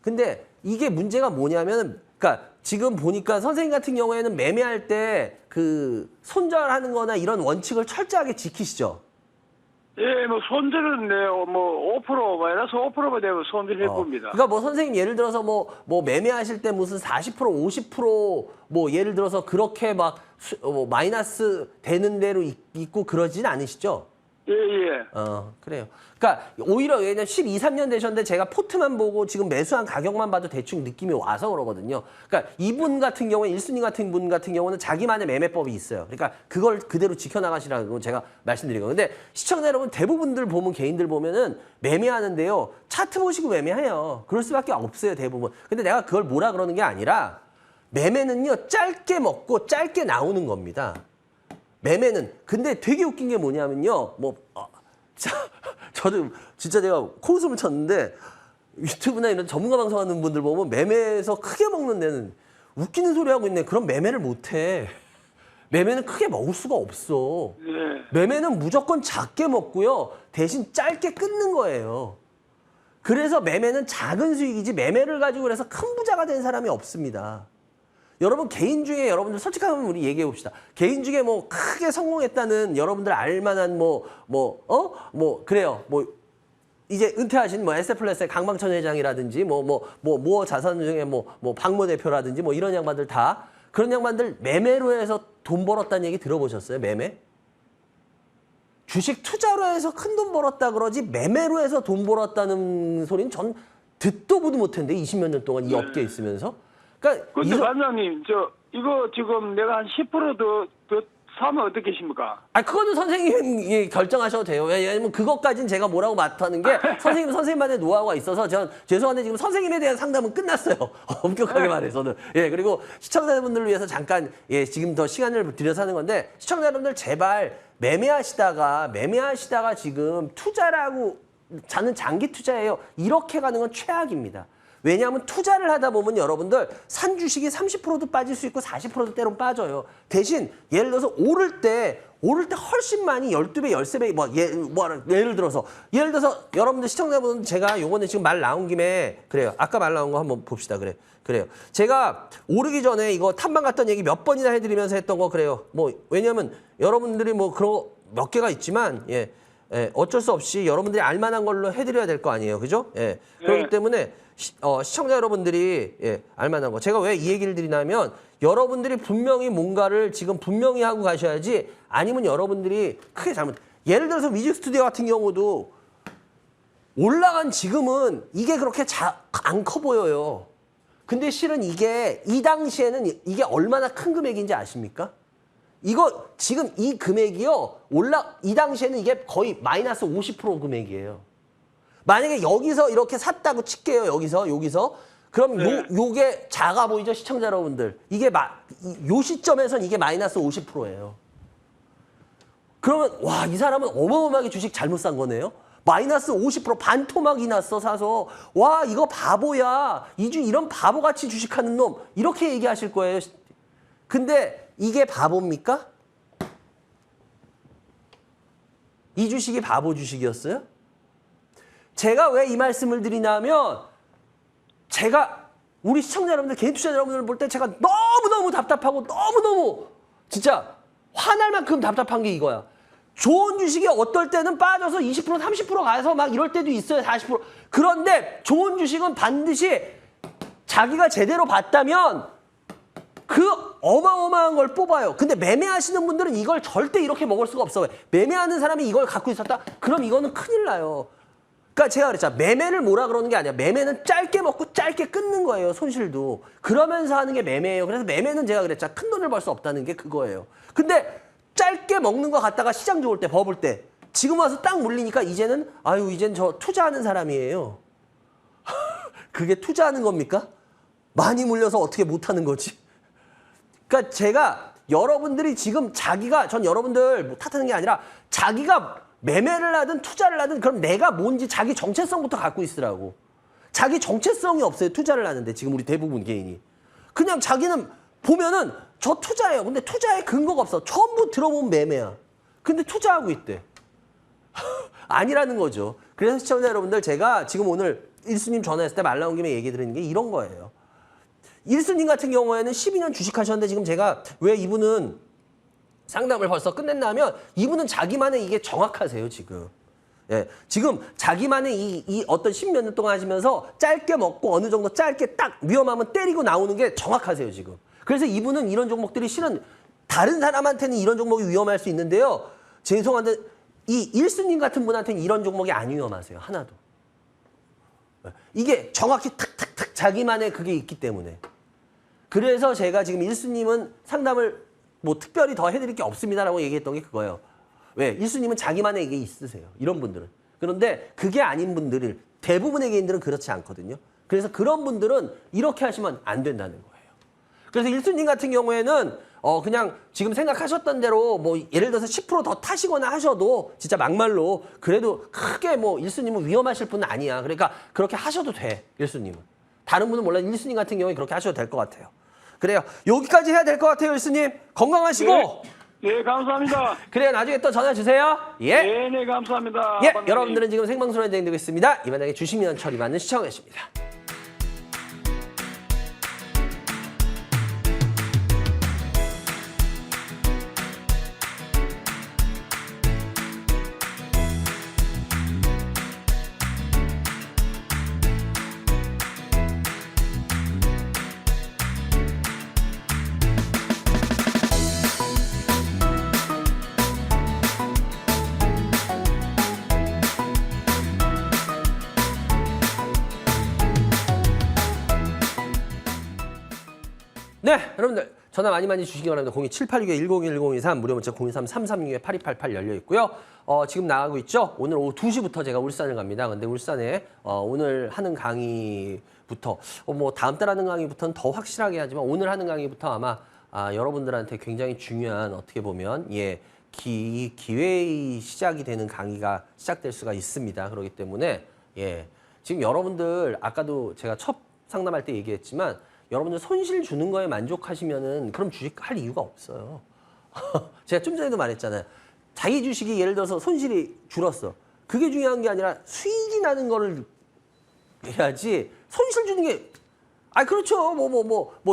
근데 이게 문제가 뭐냐면 그러니까 지금 보니까 선생님 같은 경우에는 매매할 때 그 손절하는 거나 이런 원칙을 철저하게 지키시죠. 예, 뭐 손절은 뭐 5% 마이너스 5%만 되면 손절해 봅니다. 그러니까 뭐 선생님 예를 들어서 뭐 매매하실 때 무슨 40% 50% 예를 들어서 그렇게 막 마이너스 되는 대로 있고 그러진 않으시죠? 예. 그래요. 그러니까 오히려 왜냐면 12, 13년 되셨는데 제가 포트만 보고 지금 매수한 가격만 봐도 대충 느낌이 와서 그러거든요. 그러니까 이분 같은 경우에 일순위 같은 분 같은 경우는 자기만의 매매법이 있어요. 그러니까 그걸 그대로 지켜나가시라고 제가 말씀드린 거예요. 근데 시청자 여러분 대부분들 보면 개인들 보면은 매매하는데요. 차트 보시고 매매해요. 그럴 수밖에 없어요, 대부분. 근데 내가 그걸 뭐라 그러는 게 아니라 매매는요. 짧게 먹고 짧게 나오는 겁니다. 매매는 근데 되게 웃긴 게 뭐냐면요. 저도 진짜 제가 코웃음을 쳤는데 유튜브나 이런 전문가 방송하는 분들 보면 매매에서 크게 먹는 데는 웃기는 소리 하고 있네. 그럼 매매를 못 해. 매매는 크게 먹을 수가 없어. 예. 매매는 무조건 작게 먹고요. 대신 짧게 끊는 거예요. 그래서 매매는 작은 수익이지 매매를 가지고 그래서 큰 부자가 된 사람이 없습니다. 여러분 개인 중에 여러분들 솔직하면 우리 얘기해 봅시다. 개인 중에 뭐 크게 성공했다는 여러분들 알만한 그래요. 뭐 이제 은퇴하신 뭐 에스테플러스의 강방천 회장이라든지 뭐 자산 중에 뭐 박모 대표라든지 뭐 이런 양반들 다 그런 양반들 매매로 해서 돈 벌었다는 얘기 들어보셨어요? 매매? 주식 투자로 해서 큰 돈 벌었다 그러지 매매로 해서 돈 벌었다는 소리는 전 듣도 보도 못했는데 20몇 년 동안 이 업계에 있으면서. 그러니까 근데 반장님, 이거 지금 내가 한 10% 더 사면 어떻게 하십니까? 그거는 선생님이 결정하셔도 돼요. 왜냐면 그것까지는 제가 뭐라고 맡하는 게 선생님만의 노하우가 있어서 전 죄송한데 지금 선생님에 대한 상담은 끝났어요. 엄격하게 말해서는. 예, 그리고 시청자분들을 위해서 잠깐 지금 더 시간을 들여서 하는 건데 시청자 여러분들 제발 매매하시다가 지금 투자라고 저는 장기 투자예요. 이렇게 가는 건 최악입니다. 왜냐하면 투자를 하다 보면 여러분들 산 주식이 30%도 빠질 수 있고 40%도 때론 빠져요. 대신 예를 들어서 오를 때 훨씬 많이 12배, 13배 예를 들어서 여러분들 시청자분들 제가 요거는 지금 말 나온 김에 그래요. 아까 말 나온 거 한번 봅시다. 그래요. 제가 오르기 전에 이거 탐방 갔던 얘기 몇 번이나 해드리면서 했던 거 그래요. 왜냐면 여러분들이 그런 몇 개가 있지만 어쩔 수 없이 여러분들이 알만한 걸로 해드려야 될 거 아니에요. 그죠? 그렇기 때문에 시청자 여러분들이 알만한 거. 제가 왜 이 얘기를 드리냐면 여러분들이 분명히 뭔가를 지금 분명히 하고 가셔야지 아니면 여러분들이 크게 잘못. 예를 들어서 뮤직 스튜디오 같은 경우도 올라간 지금은 이게 그렇게 안 커 보여요. 근데 실은 이 당시에는 이게 얼마나 큰 금액인지 아십니까? 이거 지금 이 금액이요. 이 당시에는 이게 거의 마이너스 50% 금액이에요. 만약에 여기서 이렇게 샀다고 칠게요. 여기서. 그럼 요게 작아 보이죠? 시청자 여러분들. 이게 요 시점에선 이게 마이너스 50%예요. 그러면 와, 이 사람은 어마어마하게 주식 잘못 산 거네요. 마이너스 50% 반토막이 났어 사서. 와, 이거 바보야. 이런 바보같이 주식하는 놈. 이렇게 얘기하실 거예요. 근데 이게 바보입니까? 이 주식이 바보 주식이었어요? 제가 왜 이 말씀을 드리냐면 제가 우리 시청자 여러분들, 개인 투자자 여러분들 볼 때 제가 너무너무 답답하고 너무너무 진짜 화날 만큼 답답한 게 이거야. 좋은 주식이 어떨 때는 빠져서 20%, 30% 가서 막 이럴 때도 있어요. 40%. 그런데 좋은 주식은 반드시 자기가 제대로 봤다면 그 어마어마한 걸 뽑아요. 근데 매매하시는 분들은 이걸 절대 이렇게 먹을 수가 없어요. 매매하는 사람이 이걸 갖고 있었다? 그럼 이거는 큰일 나요. 그러니까 제가 그랬잖아. 매매를 뭐라 그러는 게 아니야. 매매는 짧게 먹고 짧게 끊는 거예요. 손실도. 그러면서 하는 게 매매예요. 그래서 매매는 제가 그랬잖아. 큰 돈을 벌 수 없다는 게 그거예요. 근데 짧게 먹는 거 갖다가 시장 좋을 때, 버블 때 지금 와서 딱 물리니까 이제는 이젠 저 투자하는 사람이에요. 그게 투자하는 겁니까? 많이 물려서 어떻게 못하는 거지? 그러니까 제가 여러분들이 지금 전 여러분들 뭐 탓하는 게 아니라 자기가 매매를 하든 투자를 하든 그럼 내가 뭔지 자기 정체성부터 갖고 있으라고. 자기 정체성이 없어요. 투자를 하는데 지금 우리 대부분 개인이. 그냥 자기는 보면은 저 투자해요. 근데 투자에 근거가 없어. 전부 들어보면 매매야. 근데 투자하고 있대. 아니라는 거죠. 그래서 시청자 여러분들 제가 지금 오늘 일수님 전화했을 때 말 나온 김에 얘기 드리는 게 이런 거예요. 일수님 같은 경우에는 12년 주식하셨는데 지금 제가 왜 이분은 상담을 벌써 끝냈냐면 이분은 자기만의 이게 정확하세요, 지금. 지금 자기만의 이 어떤 10몇 년 동안 하시면서 짧게 먹고 어느 정도 짧게 딱 위험하면 때리고 나오는 게 정확하세요, 지금. 그래서 이분은 이런 종목들이 실은 다른 사람한테는 이런 종목이 위험할 수 있는데요. 죄송한데 이 일수님 같은 분한테는 이런 종목이 안 위험하세요, 하나도. 이게 정확히 탁탁탁 자기만의 그게 있기 때문에. 그래서 제가 지금 일수님은 상담을 뭐 특별히 더 해드릴 게 없습니다라고 얘기했던 게 그거예요. 왜? 일수님은 자기만의 이게 있으세요. 이런 분들은. 그런데 그게 아닌 분들을 대부분의 개인들은 그렇지 않거든요. 그래서 그런 분들은 이렇게 하시면 안 된다는 거예요. 그래서 일수님 같은 경우에는 그냥 지금 생각하셨던 대로 뭐 예를 들어서 10% 더 타시거나 하셔도 진짜 막말로 그래도 크게 뭐 일수님은 위험하실 분은 아니야. 그러니까 그렇게 하셔도 돼. 일수님은. 다른 분은 몰라. 일수님 같은 경우에 그렇게 하셔도 될 것 같아요. 그래요. 여기까지 해야 될 것 같아요, 일수님. 건강하시고. 네, 감사합니다. 그래요. 나중에 또 전화 주세요. 예. 네, 감사합니다. 예. 반장님. 여러분들은 지금 생방송으로 진행되고 있습니다. 이반장의 주식민원 처리받는 시청하십니다. 네, 여러분들 전화 많이 주시기 바랍니다. 02786-101023 무료 문자 023-336-8288 열려 있고요. 지금 나가고 있죠. 오늘 오후 2시부터 제가 울산을 갑니다. 근데 울산에 오늘 하는 강의부터 뭐 다음 달 하는 강의부터는 더 확실하게 하지만 오늘 하는 강의부터 아마 여러분들한테 굉장히 중요한 어떻게 보면 기회의 시작이 되는 강의가 시작될 수가 있습니다. 그렇기 때문에 지금 여러분들 아까도 제가 첫 상담할 때 얘기했지만 여러분들 손실 주는 거에 만족하시면은 그럼 주식 할 이유가 없어요. 제가 좀 전에도 말했잖아요. 자기 주식이 예를 들어서 손실이 줄었어. 그게 중요한 게 아니라 수익이 나는 거를 해야지 손실 주는 게 그렇죠.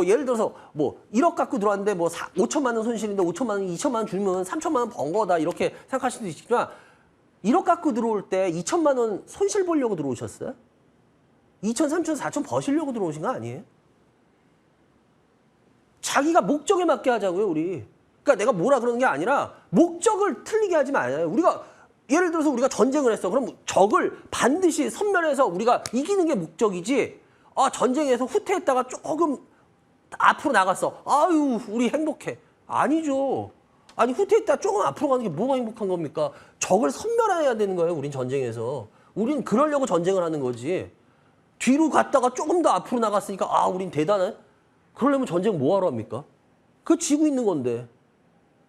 예를 들어서 1억 갖고 들어왔는데 5천만 원 손실인데 5천만 원, 2천만 원 주면 3천만 원 번 거다 이렇게 생각하실 수도 있지만 1억 갖고 들어올 때 2천만 원 손실 보려고 들어오셨어요? 2천, 3천, 4천 버시려고 들어오신 거 아니에요? 자기가 목적에 맞게 하자고요, 우리. 그러니까 내가 뭐라 그러는 게 아니라 목적을 틀리게 하지 말아요. 우리가 예를 들어서 우리가 전쟁을 했어. 그럼 적을 반드시 섬멸해서 우리가 이기는 게 목적이지. 전쟁에서 후퇴했다가 조금 앞으로 나갔어. 아유, 우리 행복해. 아니죠. 아니, 후퇴했다가 조금 앞으로 가는 게 뭐가 행복한 겁니까? 적을 섬멸해야 되는 거예요, 우린 전쟁에서. 우린 그러려고 전쟁을 하는 거지. 뒤로 갔다가 조금 더 앞으로 나갔으니까 우린 대단해. 그러려면 전쟁 뭐하러 합니까? 그거 지고 있는 건데.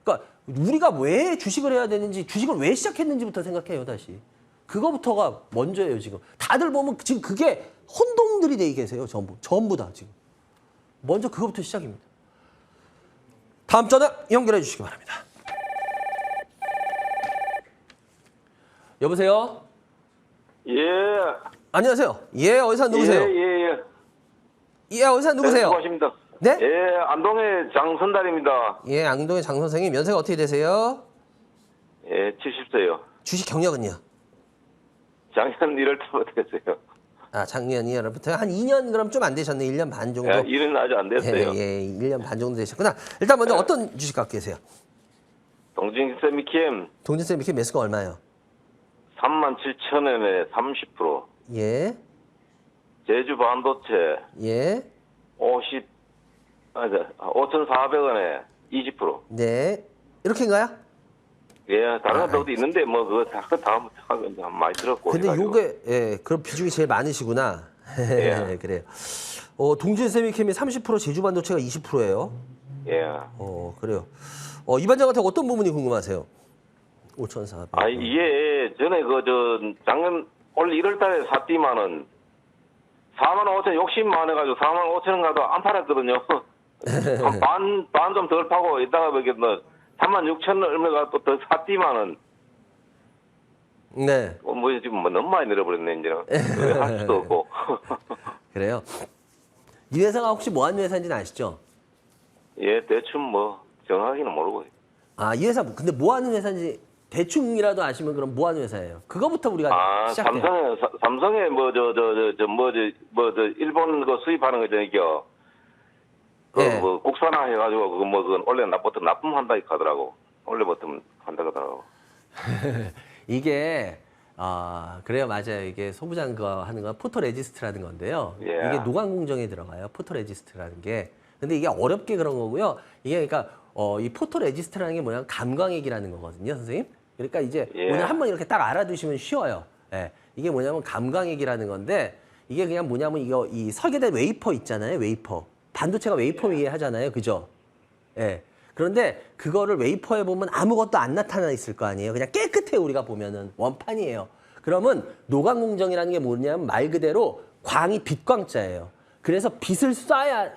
그러니까 우리가 왜 주식을 해야 되는지, 주식을 왜 시작했는지부터 생각해요, 다시. 그거부터가 먼저예요, 지금. 다들 보면 지금 그게 혼동들이 돼 계세요, 전부 다 지금. 먼저 그거부터 시작입니다. 다음 전화 연결해 주시기 바랍니다. 여보세요? 예. 안녕하세요. 어디서 누구세요? 어디서 누구세요? 수고하십니다. 네? 예, 안동의 장선달입니다. 안동의 장 선생님, 연세가 어떻게 되세요? 예, 70세요. 주식 경력은요? 작년 1월 달부터 됐어요. 작년 2월부터 한 2년 그럼 좀 안 되셨네. 1년 반 정도. 예, 일은 아직 안 됐어요. 1년 반 정도 되셨구나. 일단 먼저 어떤 주식 갖고 계세요? 동진 세미캠 동진쌤 이렇게 매수가 얼마예요? 37,000원에 30%. 예. 제주 반도체 예. 5,400원에 20%. 네. 이렇게인가요? 예, 다른 것도 있는데 그거 다음 많이 들었고. 근데 해가지고. 요게 그럼 비중이 제일 많으시구나. 예. 그래요. 동진세미캠이 30%, 제주반도체가 20%예요. 예. 그래요. 이 반장한테 어떤 부분이 궁금하세요? 5,400. 이게 전에 작년 올 1월 달에 샀디만은 45,000 욕심 많아가지고 45,000원 가도 안 팔았거든요. 반 좀 덜 파고 이따가 36,000원 얼마가 또 더 샀디만은 네. 지금 너무 많이 늘어버렸네 이제는. 할 수도 없고. 그래요. 이 회사가 혹시 뭐 하는 회사인지는 아시죠? 예, 대충 정확히는 모르고. 이 회사 근데 뭐 하는 회사인지 대충이라도 아시면 그럼 뭐 하는 회사예요? 그거부터 우리가 시작해요. 삼성에 일본 거 수입하는 거잖아요. 예. 국산화 해가지고 그건 원래 나부터 납품한다 하더라고. 원래부터 한다 하더라고. 이게 그래요, 맞아요. 이게 소부장 거 하는 건 포토레지스트라는 건데요. 예. 이게 노광 공정에 들어가요. 포토레지스트라는 게. 근데 이게 어렵게 그런 거고요. 이게 그러니까 이 포토레지스트라는 게 뭐냐면 감광액이라는 거거든요, 선생님. 그러니까 이제 예. 오늘 한번 이렇게 딱 알아두시면 쉬워요. 예. 이게 뭐냐면 감광액이라는 건데 이게 그냥 뭐냐면 이 설계된 웨이퍼 있잖아요, 웨이퍼. 반도체가 웨이퍼 위에 하잖아요, 그죠? 예. 그런데 그거를 웨이퍼에 보면 아무것도 안 나타나 있을 거 아니에요. 그냥 깨끗해 우리가 보면은 원판이에요. 그러면 노광 공정이라는 게 뭐냐면 말 그대로 광이 빛광자예요. 그래서 빛을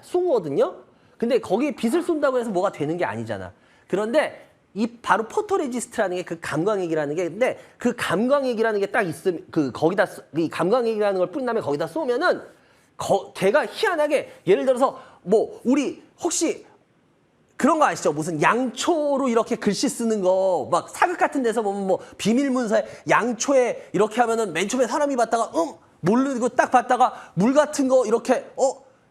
쏘거든요. 근데 거기에 빛을 쏜다고 해서 뭐가 되는 게 아니잖아. 그런데 이 바로 포토레지스트라는 게 그 감광액이라는 게, 근데 그 감광액이라는 게 딱 있으면 거기다 이 감광액이라는 걸 뿌린 다음에 거기다 쏘면은 걔가 희한하게 예를 들어서 우리 혹시 그런 거 아시죠? 무슨 양초로 이렇게 글씨 쓰는 거 막 사극 같은 데서 보면 비밀 문서에 양초에 이렇게 하면은 맨 처음에 사람이 봤다가 모르고 딱 봤다가 물 같은 거 이렇게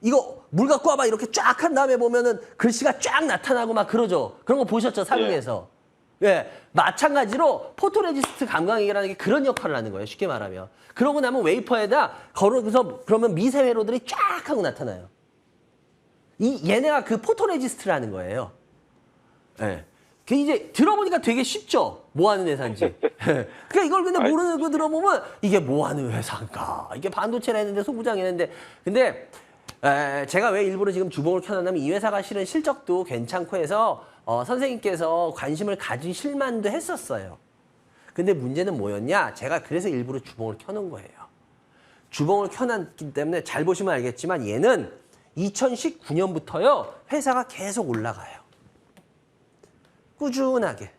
이거 물 갖고 와봐 이렇게 쫙 한 다음에 보면은 글씨가 쫙 나타나고 막 그러죠. 그런 거 보셨죠? 사극에서. 예. 마찬가지로 포토레지스트 감광액이라는 게 그런 역할을 하는 거예요. 쉽게 말하면. 그러고 나면 웨이퍼에다 걸어서 그러면 미세 회로들이 쫙 하고 나타나요. 얘네가 그 포토레지스트라는 거예요. 예. 그 이제 들어보니까 되게 쉽죠? 뭐 하는 회사인지. 그러니까 이걸 근데 모르는 거 들어보면 이게 뭐 하는 회사인가? 이게 반도체를 했는데 소부장 했는데 근데 제가 왜 일부러 지금 주봉을 켜놨냐면 이 회사가 실은 실적도 괜찮고 해서 선생님께서 관심을 가지실 만도 했었어요. 근데 문제는 뭐였냐? 제가 그래서 일부러 주봉을 켜놓은 거예요. 주봉을 켜놨기 때문에 잘 보시면 알겠지만 얘는 2019년부터요. 회사가 계속 올라가요. 꾸준하게.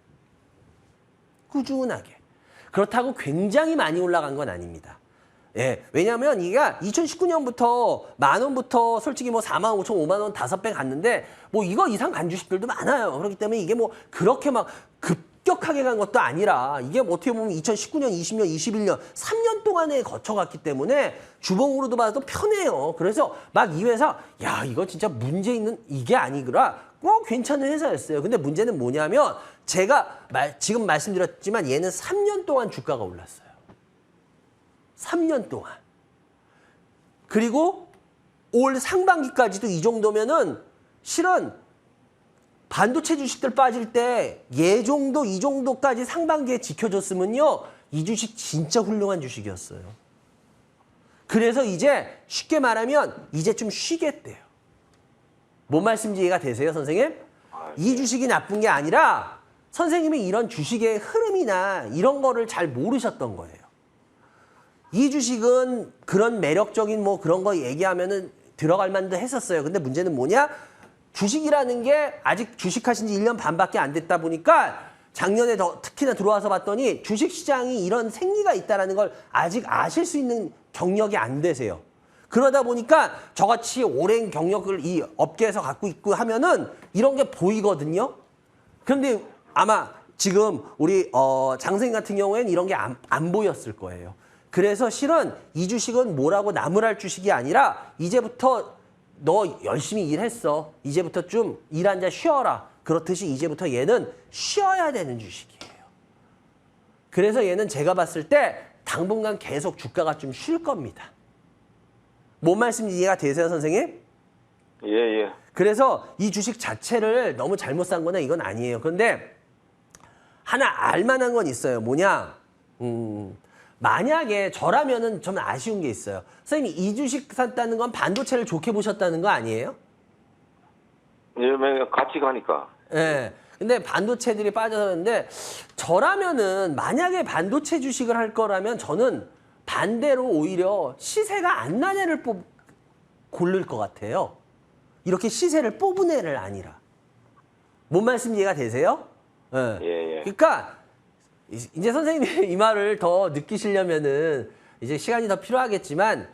그렇다고 굉장히 많이 올라간 건 아닙니다. 예, 왜냐하면 이가 2019년부터 10,000원부터 솔직히 뭐 45,000원, 50,000원 5배 갔는데 뭐 이거 이상 간 주식들도 많아요. 그렇기 때문에 이게 뭐 그렇게 막 급격하게 간 것도 아니라 이게 뭐 어떻게 보면 2019년, 20년, 21년 3년 동안에 거쳐갔기 때문에 주봉으로도 봐도 편해요. 그래서 막 이 회사 야 이거 진짜 문제 있는 이게 아니구나. 괜찮은 회사였어요. 근데 문제는 뭐냐면 제가 지금 말씀드렸지만 얘는 3년 동안 주가가 올랐어요. 3년 동안. 그리고 올 상반기까지도 이 정도면은 실은 반도체 주식들 빠질 때 이 정도까지 상반기에 지켜줬으면요. 이 주식 진짜 훌륭한 주식이었어요. 그래서 이제 쉽게 말하면 이제 좀 쉬겠대요. 뭔 말씀인지 이해가 되세요, 선생님? 이 주식이 나쁜 게 아니라 선생님이 이런 주식의 흐름이나 이런 거를 잘 모르셨던 거예요. 이 주식은 그런 매력적인 뭐 그런 거 얘기하면은 들어갈 만도 했었어요. 근데 문제는 뭐냐? 주식이라는 게 아직 주식하신 지 1년 반밖에 안 됐다 보니까 작년에 더 특히나 들어와서 봤더니 주식 시장이 이런 생리가 있다는 걸 아직 아실 수 있는 경력이 안 되세요. 그러다 보니까 저같이 오랜 경력을 이 업계에서 갖고 있고 하면은 이런 게 보이거든요. 그런데 아마 지금 우리 장 선생님 같은 경우에는 이런 게 안 보였을 거예요. 그래서 실은 이 주식은 뭐라고 나무랄 주식이 아니라 이제부터 너 열심히 일했어. 이제부터 좀 일 앉아 쉬어라. 그렇듯이 이제부터 얘는 쉬어야 되는 주식이에요. 그래서 얘는 제가 봤을 때 당분간 계속 주가가 좀 쉴 겁니다. 뭔 말씀인지 이해가 되세요, 선생님? 예. 그래서 이 주식 자체를 너무 잘못 산 거나 이건 아니에요. 그런데 하나 알만한 건 있어요. 뭐냐? 만약에 저라면은 좀 아쉬운 게 있어요. 선생님이 이 주식 샀다는 건 반도체를 좋게 보셨다는 거 아니에요? 예, 같이 가니까. 예. 근데 반도체들이 빠졌는데 저라면은 만약에 반도체 주식을 할 거라면 저는 반대로 오히려 시세가 안 난 애를 고를 것 같아요. 이렇게 시세를 뽑은 애를 아니라. 뭔 말씀 이해가 되세요? 예. 예. 그러니까 이제 선생님이 이 말을 더 느끼시려면은 이제 시간이 더 필요하겠지만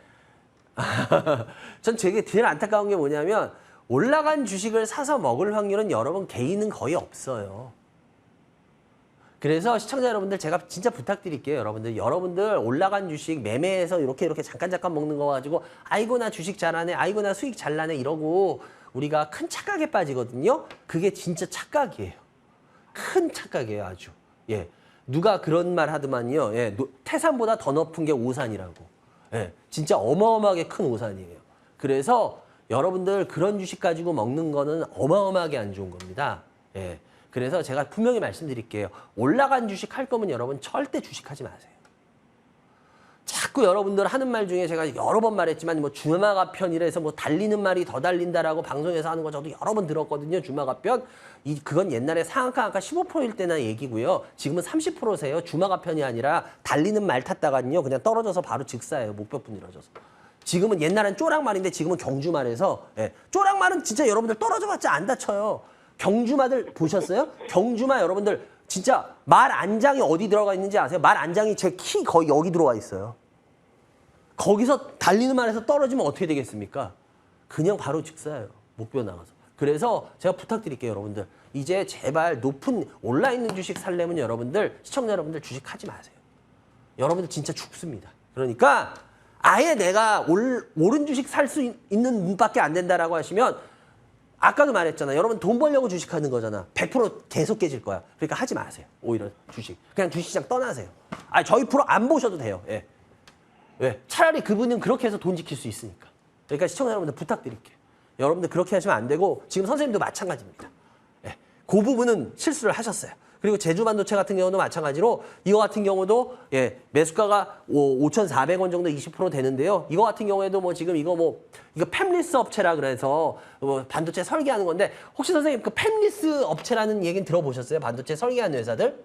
전 되게 제일 안타까운 게 뭐냐면 올라간 주식을 사서 먹을 확률은 여러분 개인은 거의 없어요. 그래서 시청자 여러분들 제가 진짜 부탁드릴게요. 여러분들 올라간 주식 매매해서 이렇게 잠깐 먹는 거 가지고 아이고 나 주식 잘하네, 아이고 나 수익 잘 나네 이러고 우리가 큰 착각에 빠지거든요. 그게 진짜 착각이에요. 큰 착각이에요, 아주. 예. 누가 그런 말 하더만요. 예. 태산보다 더 높은 게 오산이라고. 예. 진짜 어마어마하게 큰 오산이에요. 그래서 여러분들 그런 주식 가지고 먹는 거는 어마어마하게 안 좋은 겁니다. 예. 그래서 제가 분명히 말씀드릴게요. 올라간 주식 할 거면 여러분 절대 주식하지 마세요. 자꾸 여러분들 하는 말 중에 제가 여러 번 말했지만 뭐 주마가편이라서 뭐 달리는 말이 더 달린다라고 방송에서 하는 거 저도 여러 번 들었거든요. 주마가편. 그건 옛날에 상한가 15%일 때나 얘기고요. 지금은 30%세요. 주마가편이 아니라 달리는 말 탔다가는요. 그냥 떨어져서 바로 즉사예요. 목뼈뿐 이뤄져서. 지금은 옛날엔 쪼락말인데 지금은 경주말에서 예. 쪼락말은 진짜 여러분들 떨어져봤자 안 다쳐요. 경주마들 보셨어요? 경주마 여러분들 진짜 말 안장이 어디 들어가 있는지 아세요? 말 안장이 제 키 거의 여기 들어와 있어요. 거기서 달리는 말에서 떨어지면 어떻게 되겠습니까? 그냥 바로 즉사예요. 목뼈 나가서. 그래서 제가 부탁드릴게요, 여러분들. 이제 제발 높은 올라있는 주식 살려면 여러분들, 시청자 여러분들 주식하지 마세요. 여러분들 진짜 죽습니다. 그러니까 아예 내가 오른 주식 살 수 있는 눈밖에 안 된다라고 하시면 아까도 말했잖아. 여러분 돈 벌려고 주식하는 거잖아. 100% 계속 깨질 거야. 그러니까 하지 마세요. 오히려 주식. 그냥 주식시장 떠나세요. 저희 프로 안 보셔도 돼요. 예. 왜? 차라리 그분은 그렇게 해서 돈 지킬 수 있으니까. 그러니까 시청자 여러분들 부탁드릴게요. 여러분들 그렇게 하시면 안 되고 지금 선생님도 마찬가지입니다. 예, 그 부분은 실수를 하셨어요. 그리고 제주반도체 같은 경우도 마찬가지로 이거 같은 경우도 예, 매수가가 5,400원 정도 20% 되는데요. 이거 같은 경우에도 뭐 지금 이거 팹리스 업체라 그래서 뭐 반도체 설계하는 건데 혹시 선생님 그 팹리스 업체라는 얘기는 들어보셨어요? 반도체 설계하는 회사들?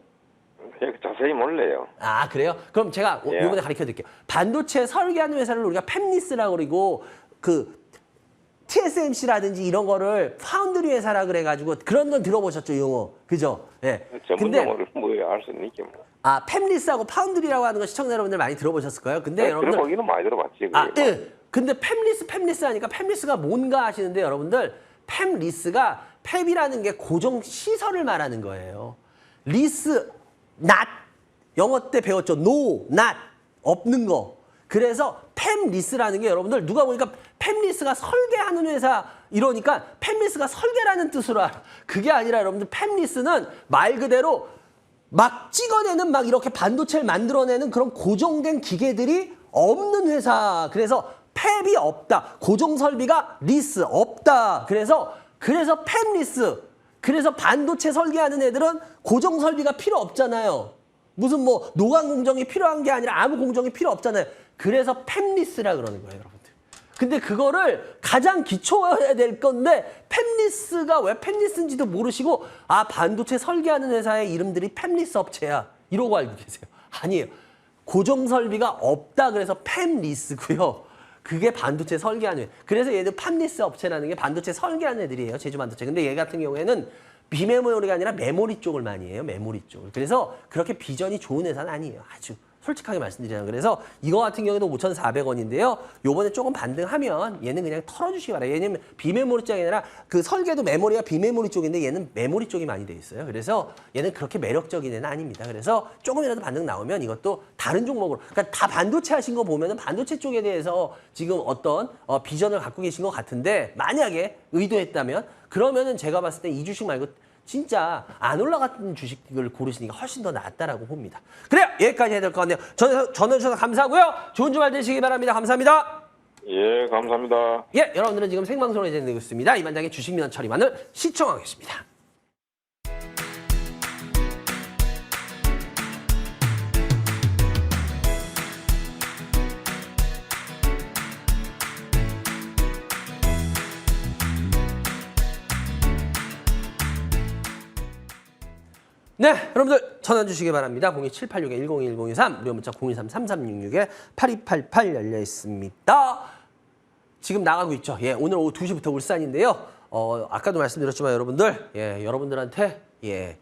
자세히 몰라요. 아, 그래요? 그럼 제가 예. 이번에 가르쳐 드릴게요. 반도체 설계하는 회사를 우리가 팹리스라고 그러고 그 TSMC라든지 이런 거를 파운드리 회사라 그래가지고 그런 건 들어보셨죠, 용어. 그죠? 예. 전문 용어를 뭐야 알 수는 있겠 뭐. 아, 팹리스하고 파운드리라고 하는 거 시청자 여러분들 많이 들어보셨을 거예요. 근데 네, 여러분들 들어보기는 많이 들어봤지. 아, 그게 뭐. 예. 근데 팹리스 하니까 팹리스가 뭔가 하시는데 여러분들 팹리스가 팹이라는 게 고정 시설을 말하는 거예요. 리스, not. 영어 때 배웠죠. no, not. 없는 거. 그래서 팹리스라는 게 여러분들 누가 보니까 팹리스가 설계하는 회사 이러니까 팹리스가 설계라는 뜻으로 알아. 그게 아니라 여러분들 팹리스는 말 그대로 막 찍어내는 막 이렇게 반도체를 만들어내는 그런 고정된 기계들이 없는 회사. 그래서 팹이 없다. 고정 설비가 리스 없다. 그래서 팹리스. 그래서 반도체 설계하는 애들은 고정 설비가 필요 없잖아요. 무슨 뭐 노광 공정이 필요한 게 아니라 아무 공정이 필요 없잖아요. 그래서 팹리스라 그러는 거예요, 여러분들. 근데 그거를 가장 기초해야 될 건데 팹리스가 왜 팹리스인지도 모르시고 아, 반도체 설계하는 회사의 이름들이 팹리스 업체야. 이러고 알고 계세요. 아니에요. 고정 설비가 없다. 그래서 팹리스고요. 그게 반도체 설계하는 회. 그래서 얘들 팹리스 업체라는 게 반도체 설계하는 애들이에요. 제주 반도체. 근데 얘 같은 경우에는 비메모리가 아니라 메모리 쪽을 많이 해요. 메모리 쪽을. 그래서 그렇게 비전이 좋은 회사는 아니에요. 아주 솔직하게 말씀드리자면. 그래서 이거 같은 경우에도 5,400원인데요. 요번에 조금 반등하면 얘는 그냥 털어주시기 바라요. 왜냐면 비메모리 쪽이 아니라 그 설계도 메모리가 비메모리 쪽인데 얘는 메모리 쪽이 많이 돼 있어요. 그래서 얘는 그렇게 매력적인 애는 아닙니다. 그래서 조금이라도 반등 나오면 이것도 다른 종목으로. 그러니까 다 반도체 하신 거 보면은 반도체 쪽에 대해서 지금 어떤 비전을 갖고 계신 것 같은데 만약에 의도했다면 그러면은 제가 봤을 때 이 주식 말고 진짜 안 올라갔던 주식을 고르시니까 훨씬 더 낫다라고 봅니다. 그래요. 여기까지 해야 될 것 같네요. 전화주셔서 감사하고요. 좋은 주말 되시기 바랍니다. 감사합니다. 예, 감사합니다. 예, 여러분들은 지금 생방송으로 진행되고 있습니다. 이반장의 주식 민원 처리만을 시청하겠습니다. 네, 여러분들 전화 주시기 바랍니다. 02786-101023, 무료 문자 023-3366-8288 열려 있습니다. 지금 나가고 있죠. 예, 오늘 오후 2시부터 울산인데요. 아까도 말씀드렸지만 여러분들, 예, 여러분들한테 예,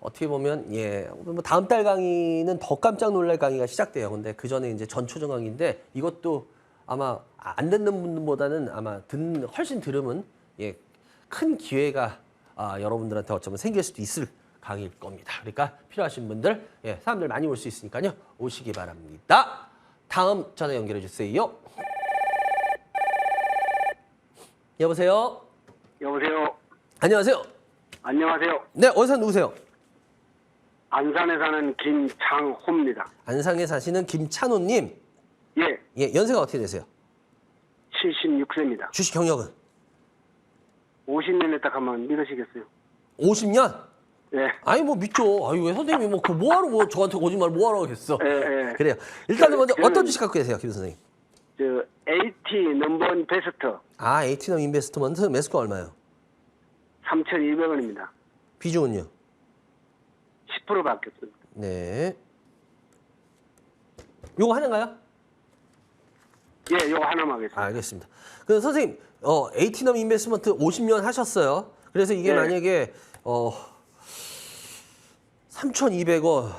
어떻게 보면 예, 뭐 다음 달 강의는 더 깜짝 놀랄 강의가 시작돼요. 근데 그 전에 이제 전초전 강의인데 이것도 아마 안 듣는 분보다는 아마 훨씬 들으면 예, 큰 기회가 여러분들한테 어쩌면 생길 수도 있을 강의일 겁니다. 그러니까 필요하신 분들, 예, 사람들 많이 올 수 있으니까요. 오시기 바랍니다. 다음 전화 연결해 주세요. 여보세요? 여보세요. 안녕하세요. 안녕하세요. 네, 어디서 누구세요? 안산에 사는 김창호입니다. 안상에 사시는 김찬호님. 예, 예, 연세가 어떻게 되세요? 76세입니다. 주식 경력은? 50년 했다 하면 믿으시겠어요? 50년? 예, 아니 뭐 믿죠. 아유 왜 선생님이 뭐 그 뭐하러 뭐 저한테 거짓말 뭐하러 하겠어. 예, 예. 그래요. 일단은 먼저 저는- 어떤 주식 갖고 계세요, 김 선생님? 저 AT 넘버원 베스트 아, 에이티넘 인베스트먼트 매수가 얼마예요? 3,200원입니다. 비중은요? 10%밖에 없습니다. 네. 요거 하나인가요? 예, 요거 하나만 하겠습니다. 알겠습니다. 그 선생님, 에이티넘 인베스트먼트 50년 하셨어요. 그래서 이게 네. 만약에 3,200원.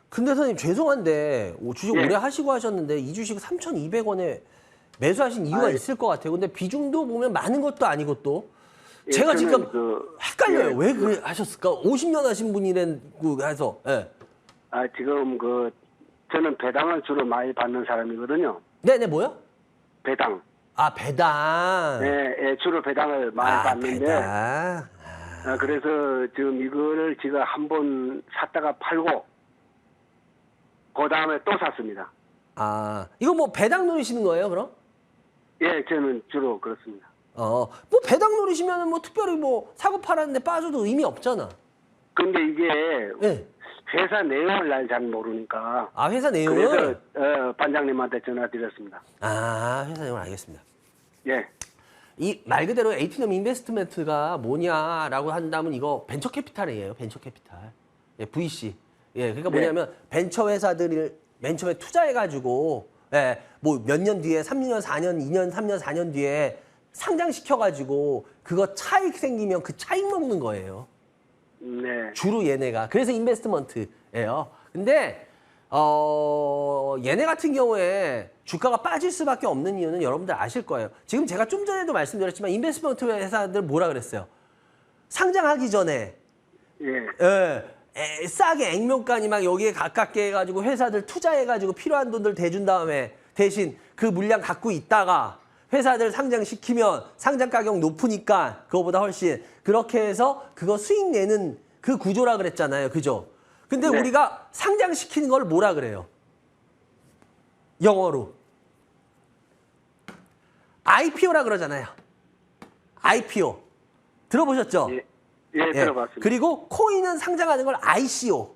근데 선생님 죄송한데 주식 예. 오래 하시고 하셨는데 이 주식 3,200원에 매수하신 이유가 아이. 있을 것 같아요. 근데 비중도 보면 많은 것도 아니고 또 예, 제가 저는 지금 그- 헷갈려요. 예. 왜 그래 하셨을까? 50년 하신 분이라고 해서. 예. 지금 저는 배당을 주로 많이 받는 사람이거든요. 네네 뭐요? 배당. 아 배당. 예, 예, 주로 배당을 많이 받는데 배당. 그래서 지금 이거를 제가 한번 샀다가 팔고 그 다음에 또 샀습니다. 이거 뭐 배당 노리시는 거예요, 그럼? 예, 저는 주로 그렇습니다. 뭐 배당 노리시면은 뭐 특별히 뭐 사고 팔았는데 빠져도 의미 없잖아. 근데 이게 예. 회사 내용을 날 잘 모르니까 아, 회사 내용을? 그래서 반장님한테 전화드렸습니다. 아, 회사 내용을 알겠습니다. 예, 이 말 그대로 에이티넘 인베스트먼트가 뭐냐라고 한다면 이거 벤처 캐피탈이에요. 벤처 캐피탈. 예, VC. 예, 그러니까 뭐냐면 벤처 회사들을 맨 처음에 투자해가지고 예, 뭐 몇 년 뒤에 3년, 4년, 2년, 3년, 4년 뒤에 상장시켜가지고 그거 차익 생기면 그 차익 먹는 거예요. 네, 주로 얘네가. 그래서 인베스트먼트예요. 근데 얘네 같은 경우에 주가가 빠질 수밖에 없는 이유는 여러분들 아실 거예요. 지금 제가 좀 전에도 말씀드렸지만 인베스트먼트 회사들 뭐라 그랬어요? 상장하기 전에 싸게 액면가니 막 여기에 가깝게 해가지고 회사들 투자해가지고 필요한 돈들 대준 다음에 대신 그 물량 갖고 있다가 회사들 상장시키면 상장 가격 높으니까 그거보다 훨씬 그렇게 해서 그거 수익 내는 그 구조라 그랬잖아요. 그죠? 근데 네. 우리가 상장시키는 걸 뭐라 그래요? 영어로. IPO라 그러잖아요. IPO. 들어보셨죠? 예, 예, 들어봤습니다. 그리고 코인은 상장하는 걸 ICO.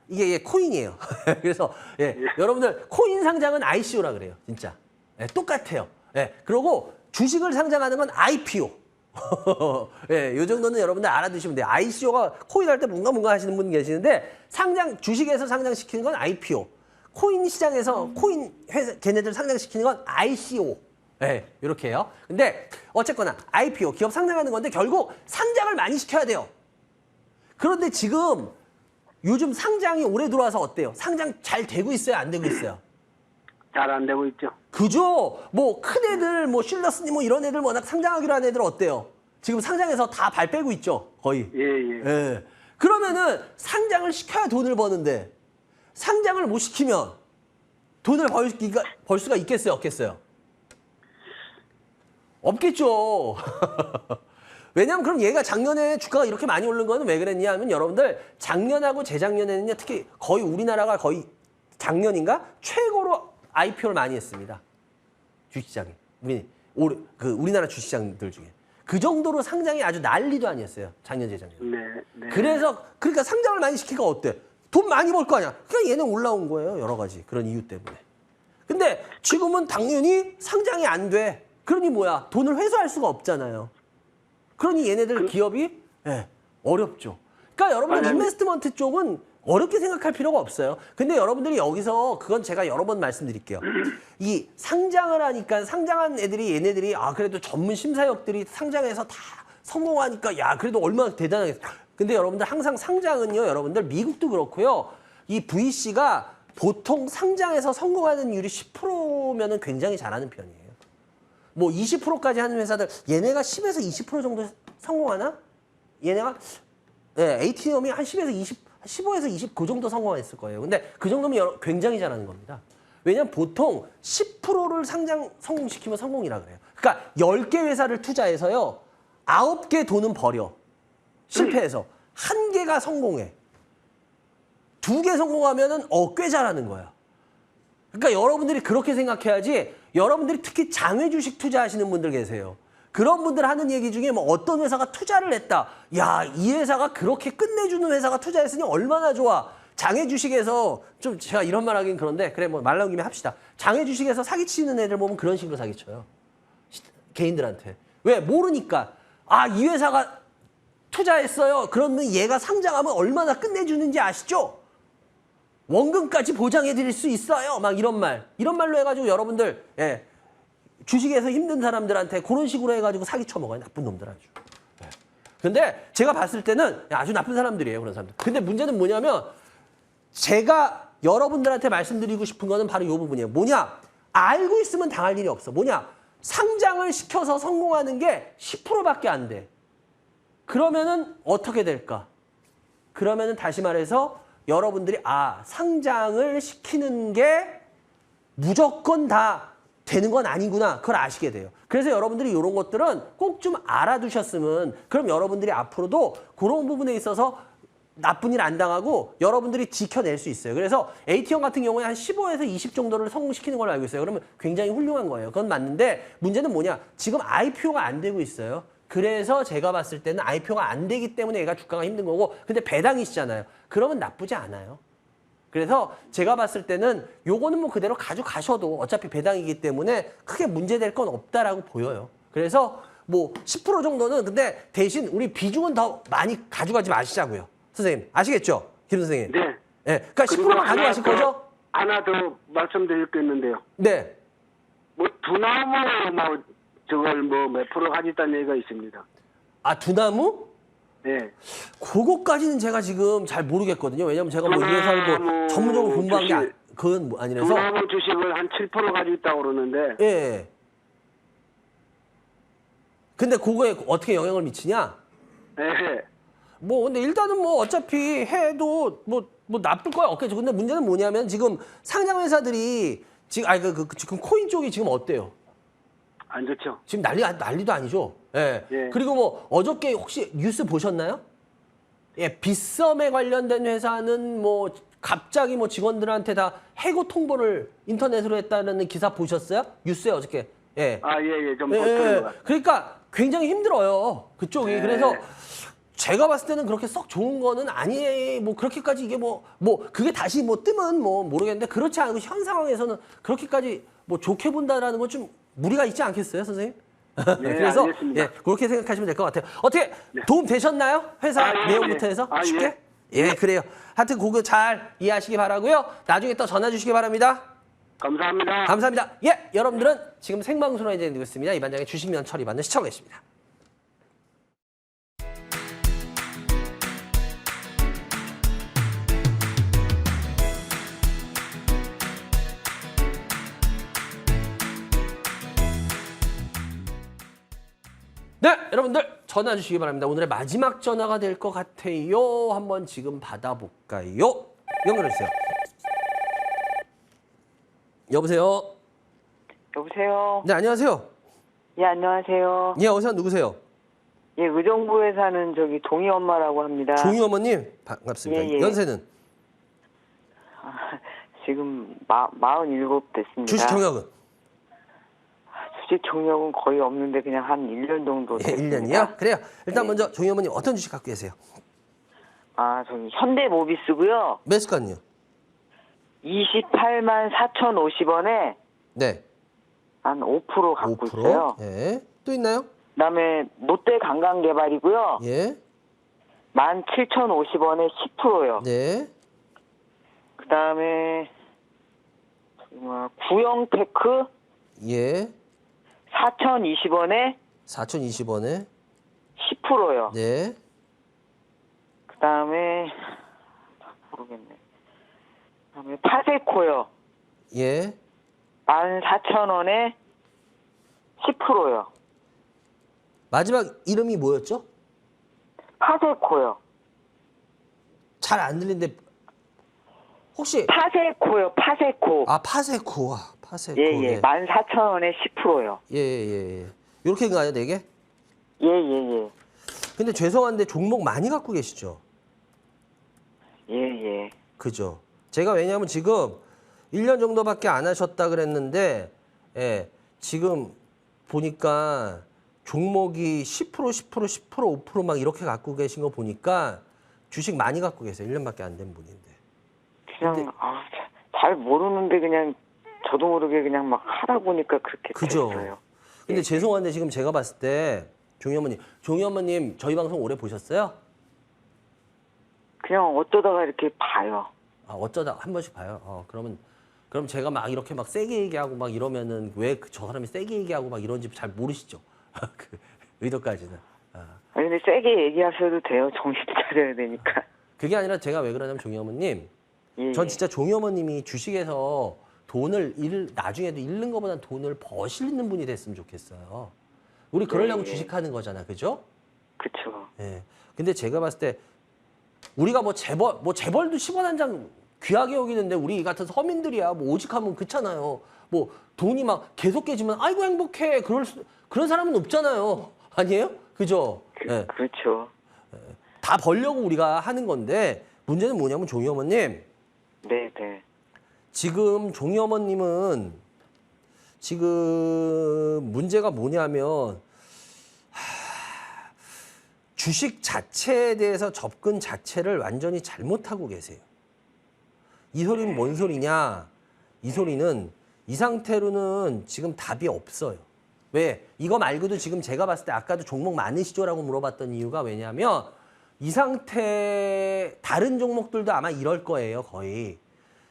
이게 코인이에요. 그래서 여러분들 코인 상장은 ICO라 그래요. 진짜. 똑같아요. 그리고 주식을 상장하는 건 IPO. 이 정도는 여러분들 알아두시면 돼요. ICO가 코인 할 때 뭔가 하시는 분 계시는데 주식에서 상장시키는 건 IPO. 코인 시장에서 코인 회사 걔네들 상장시키는 건 ICO. 이렇게 해요. 근데 어쨌거나 IPO 기업 상장하는 건데 결국 상장을 많이 시켜야 돼요. 그런데 지금 요즘 상장이 올해 들어와서 어때요? 상장 잘 되고 있어요? 안 되고 있어요? 잘 안 되고 있죠. 그죠? 뭐 큰 애들, 뭐 쉴러스니 뭐 이런 애들 워낙 상장하기로 한 애들 어때요? 지금 상장해서 다 발 빼고 있죠, 거의. 예. 그러면은 상장을 시켜야 돈을 버는데 상장을 못 시키면 돈을 벌 수가 있겠어요, 없겠어요? 없겠죠. 왜냐면 그럼 얘가 작년에 주가가 이렇게 많이 오른 거는 왜 그랬냐 하면 여러분들 작년하고 재작년에는요, 특히 거의 우리나라가 거의 작년인가? 최고로 IPO를 많이 했습니다. 주식시장에. 우리나라 주식시장들 중에. 그 정도로 상장이 아주 난리도 아니었어요. 작년, 재작년. 네. 그러니까 상장을 많이 시키니까 어때? 돈 많이 벌 거 아니야. 그러니까 얘는 올라온 거예요. 여러 가지. 그런 이유 때문에. 근데 지금은 당연히 상장이 안 돼. 그러니 뭐야? 돈을 회수할 수가 없잖아요. 그러니 얘네들 기업이 어렵죠. 그러니까 여러분들 인베스트먼트 쪽은 어렵게 생각할 필요가 없어요. 근데 여러분들이 여기서 그건 제가 여러 번 말씀드릴게요. 이 상장을 하니까 상장한 애들이 얘네들이 그래도 전문 심사역들이 상장해서 다 성공하니까 야 그래도 얼마나 대단하겠어. 근데 여러분들 항상 상장은요. 여러분들 미국도 그렇고요. 이 VC가 보통 상장해서 성공하는 비율이 10%면은 굉장히 잘하는 편이에요. 뭐 20%까지 하는 회사들 얘네가 10에서 20% 정도 성공하나? 얘네가 에이티넘이 한 10에서 20 15에서 20 그 정도 성공했을 거예요. 근데 그 정도면 굉장히 잘하는 겁니다. 왜냐면 보통 10%를 상장 성공시키면 성공이라 그래요. 그러니까 10개 회사를 투자해서요. 9개 돈은 버려. 실패해서. 1개가 성공해. 2개 성공하면은 꽤 잘하는 거야. 그러니까 여러분들이 그렇게 생각해야지. 여러분들이 특히 장외 주식 투자하시는 분들 계세요. 그런 분들 하는 얘기 중에 뭐 어떤 회사가 투자를 했다. 야, 이 회사가 그렇게 끝내주는 회사가 투자했으니 얼마나 좋아. 장외 주식에서 좀 제가 이런 말 하긴 그런데 그래 뭐 말 나온 김에 합시다. 장외 주식에서 사기치는 애들 보면 그런 식으로 사기쳐요. 개인들한테. 왜? 모르니까. 이 회사가 투자했어요. 그러면 얘가 상장하면 얼마나 끝내주는지 아시죠? 원금까지 보장해 드릴 수 있어요. 막 이런 말로 해가지고 여러분들 주식에서 힘든 사람들한테 그런 식으로 해가지고 사기 쳐먹어요. 나쁜 놈들 아주. 근데 제가 봤을 때는 아주 나쁜 사람들이에요. 그런 사람들. 근데 문제는 뭐냐면 제가 여러분들한테 말씀드리고 싶은 거는 바로 이 부분이에요. 뭐냐? 알고 있으면 당할 일이 없어. 뭐냐? 상장을 시켜서 성공하는 게 10%밖에 안 돼. 그러면은 어떻게 될까? 그러면은 다시 말해서 여러분들이 상장을 시키는 게 무조건 다 되는 건 아니구나. 그걸 아시게 돼요. 그래서 여러분들이 이런 것들은 꼭 좀 알아두셨으면 그럼 여러분들이 앞으로도 그런 부분에 있어서 나쁜 일 안 당하고 여러분들이 지켜낼 수 있어요. 그래서 A형 같은 경우에 한 15에서 20 정도를 성공시키는 걸로 알고 있어요. 그러면 굉장히 훌륭한 거예요. 그건 맞는데 문제는 뭐냐? 지금 IPO가 안 되고 있어요. 그래서 제가 봤을 때는 IPO가 안 되기 때문에 얘가 주가가 힘든 거고 근데 배당이시잖아요. 그러면 나쁘지 않아요. 그래서 제가 봤을 때는 요거는 뭐 그대로 가져가셔도 어차피 배당이기 때문에 크게 문제될 건 없다라고 보여요. 그래서 뭐 10% 정도는 근데 대신 우리 비중은 더 많이 가져가지 마시자고요. 선생님 아시겠죠? 김 선생님. 네. 네. 그러니까 10%만 가져가실 거죠? 하나 더 말씀드릴 게 있는데요. 네. 뭐 두나무 뭐 저걸 뭐 몇 프로 가졌다는 얘기가 있습니다. 아 두나무? 네. 그거까지는 제가 지금 잘 모르겠거든요. 왜냐면 제가 뭐 이 회사를 뭐 전문적으로 공부한 게 그건 뭐 아니라서. 두나무 주식을 한 7% 가지고 있다고 그러는데. 예. 근데 그거에 어떻게 영향을 미치냐? 네. 뭐 근데 일단은 뭐 어차피 해도 뭐 나쁠 거야 없겠죠. 근데 문제는 뭐냐면 지금 상장 회사들이 지금 지금 코인 쪽이 지금 어때요? 안 좋죠. 지금 난리도 아니죠. 예. 예. 그리고 뭐 어저께 혹시 뉴스 보셨나요? 예, 빗썸에 관련된 회사는 뭐 갑자기 뭐 직원들한테 다 해고 통보를 인터넷으로 했다는 기사 보셨어요? 뉴스에 어저께. 예. 아, 예. 좀 예, 보는 예. 것 같아요. 그러니까 굉장히 힘들어요. 그쪽이. 네. 그래서 제가 봤을 때는 그렇게 썩 좋은 거는 아니에요. 뭐 그렇게까지 이게 뭐 그게 다시 뭐 뜨면 뭐 모르겠는데 그렇지 않고 현 상황에서는 그렇게까지 뭐 좋게 본다라는 건 좀 무리가 있지 않겠어요, 선생님? 네, 그래서 알겠습니다. 예, 그렇게 생각하시면 될 것 같아요. 어떻게 도움 되셨나요? 회사 아, 예, 내용부터 예. 해서 아, 쉽게? 예, 그래요. 하여튼 그거 잘 이해하시기 바라고요. 나중에 또 전화 주시기 바랍니다. 감사합니다. 감사합니다. 예, 여러분들은 지금 생방송으로 진행되고 있습니다. 이 반장의 주식면 처리받는 시청하고 계십니다. 네, 여러분들 전화 주시기 바랍니다. 오늘의 마지막 전화가 될 것 같아요. 한번 지금 받아볼까요? 연결해 주세요. 여보세요. 여보세요. 네, 안녕하세요. 예, 안녕하세요. 예, 어디서 누구세요? 예, 의정부에 사는 저기 동희 엄마라고 합니다. 종희 어머님 반갑습니다. 예, 예. 연세는 아, 지금 47 됐습니다. 주식 경력은 주식 경력은 거의 없는데 그냥 한 1년 정도 예, 됐습니다. 1년이요? 그래요. 일단 예. 먼저 종희 어머님 어떤 주식 갖고 계세요? 아, 저기 현대모비스고요. 몇 시간요? 28만 4,050원에 네. 한 5% 갖고 5%. 있어요. 예. 또 있나요? 그다음에 롯데관광개발이고요. 예. 17,050원에 10%요. 네. 그다음에 구형테크 예. 4,020원에 4,020원에 10%요. 네. 그다음에 모르겠네. 그다음에 파세코요. 예. 14,000원에 10%요. 마지막 이름이 뭐였죠? 파세코요. 잘 안 들리는데 혹시 파세코요. 파세코. 아, 파세코. 파세코. 예, 예. 14,000원에 10%요. 예, 예, 예. 이렇게 가요, 네 개? 예, 예, 예. 근데 죄송한데 종목 많이 갖고 계시죠? 예, 예. 그죠. 제가 왜냐하면 지금 1년 정도밖에 안 하셨다 그랬는데, 예, 지금 보니까 종목이 10%, 10%, 10%, 5% 막 이렇게 갖고 계신 거 보니까 주식 많이 갖고 계세요. 1년밖에 안 된 분인데. 그냥 근데- 잘 모르는데 그냥 저도 모르게 그냥 막 하다 보니까 그렇게 그죠. 됐어요. 근데 예. 죄송한데 지금 제가 봤을 때 종희 어머님 저희 방송 오래 보셨어요? 그냥 어쩌다가 이렇게 봐요. 아, 어쩌다 한 번씩 봐요. 그럼 제가 막 이렇게 막 세게 얘기하고 막 이러면은 왜 저 사람이 세게 얘기하고 막 이런지 잘 모르시죠? 그 의도까지는. 아니 근데 세게 얘기하셔도 돼요. 정신도 차려야 되니까. 그게 아니라 제가 왜 그러냐면 종희 어머님, 예, 전 예. 진짜 종희 어머님이 주식에서 돈을 나중에도 잃는 것보다 돈을 버시는 분이 됐으면 좋겠어요. 우리 그러려고 예, 예. 주식하는 거잖아, 그죠? 그쵸. 예. 근데 제가 봤을 때 우리가 뭐 재벌도 10원 한 장 귀하게 여기는데 우리 같은 서민들이야 뭐 오직하면 그렇잖아요. 뭐 돈이 막 계속 깨지면 아이고 행복해 그런 사람은 없잖아요. 아니에요? 그죠? 예. 그렇죠. 다 벌려고 우리가 하는 건데 문제는 뭐냐면 종희 어머님. 네, 네. 지금 종희 어머님은 지금 문제가 뭐냐면 주식 자체에 대해서 접근 자체를 완전히 잘못하고 계세요. 이 소리는 뭔 소리냐? 이 소리는 이 상태로는 지금 답이 없어요. 왜? 이거 말고도 지금 제가 봤을 때 아까도 종목 많으시죠? 라고 물어봤던 이유가 왜냐면 이 상태 다른 종목들도 아마 이럴 거예요. 거의.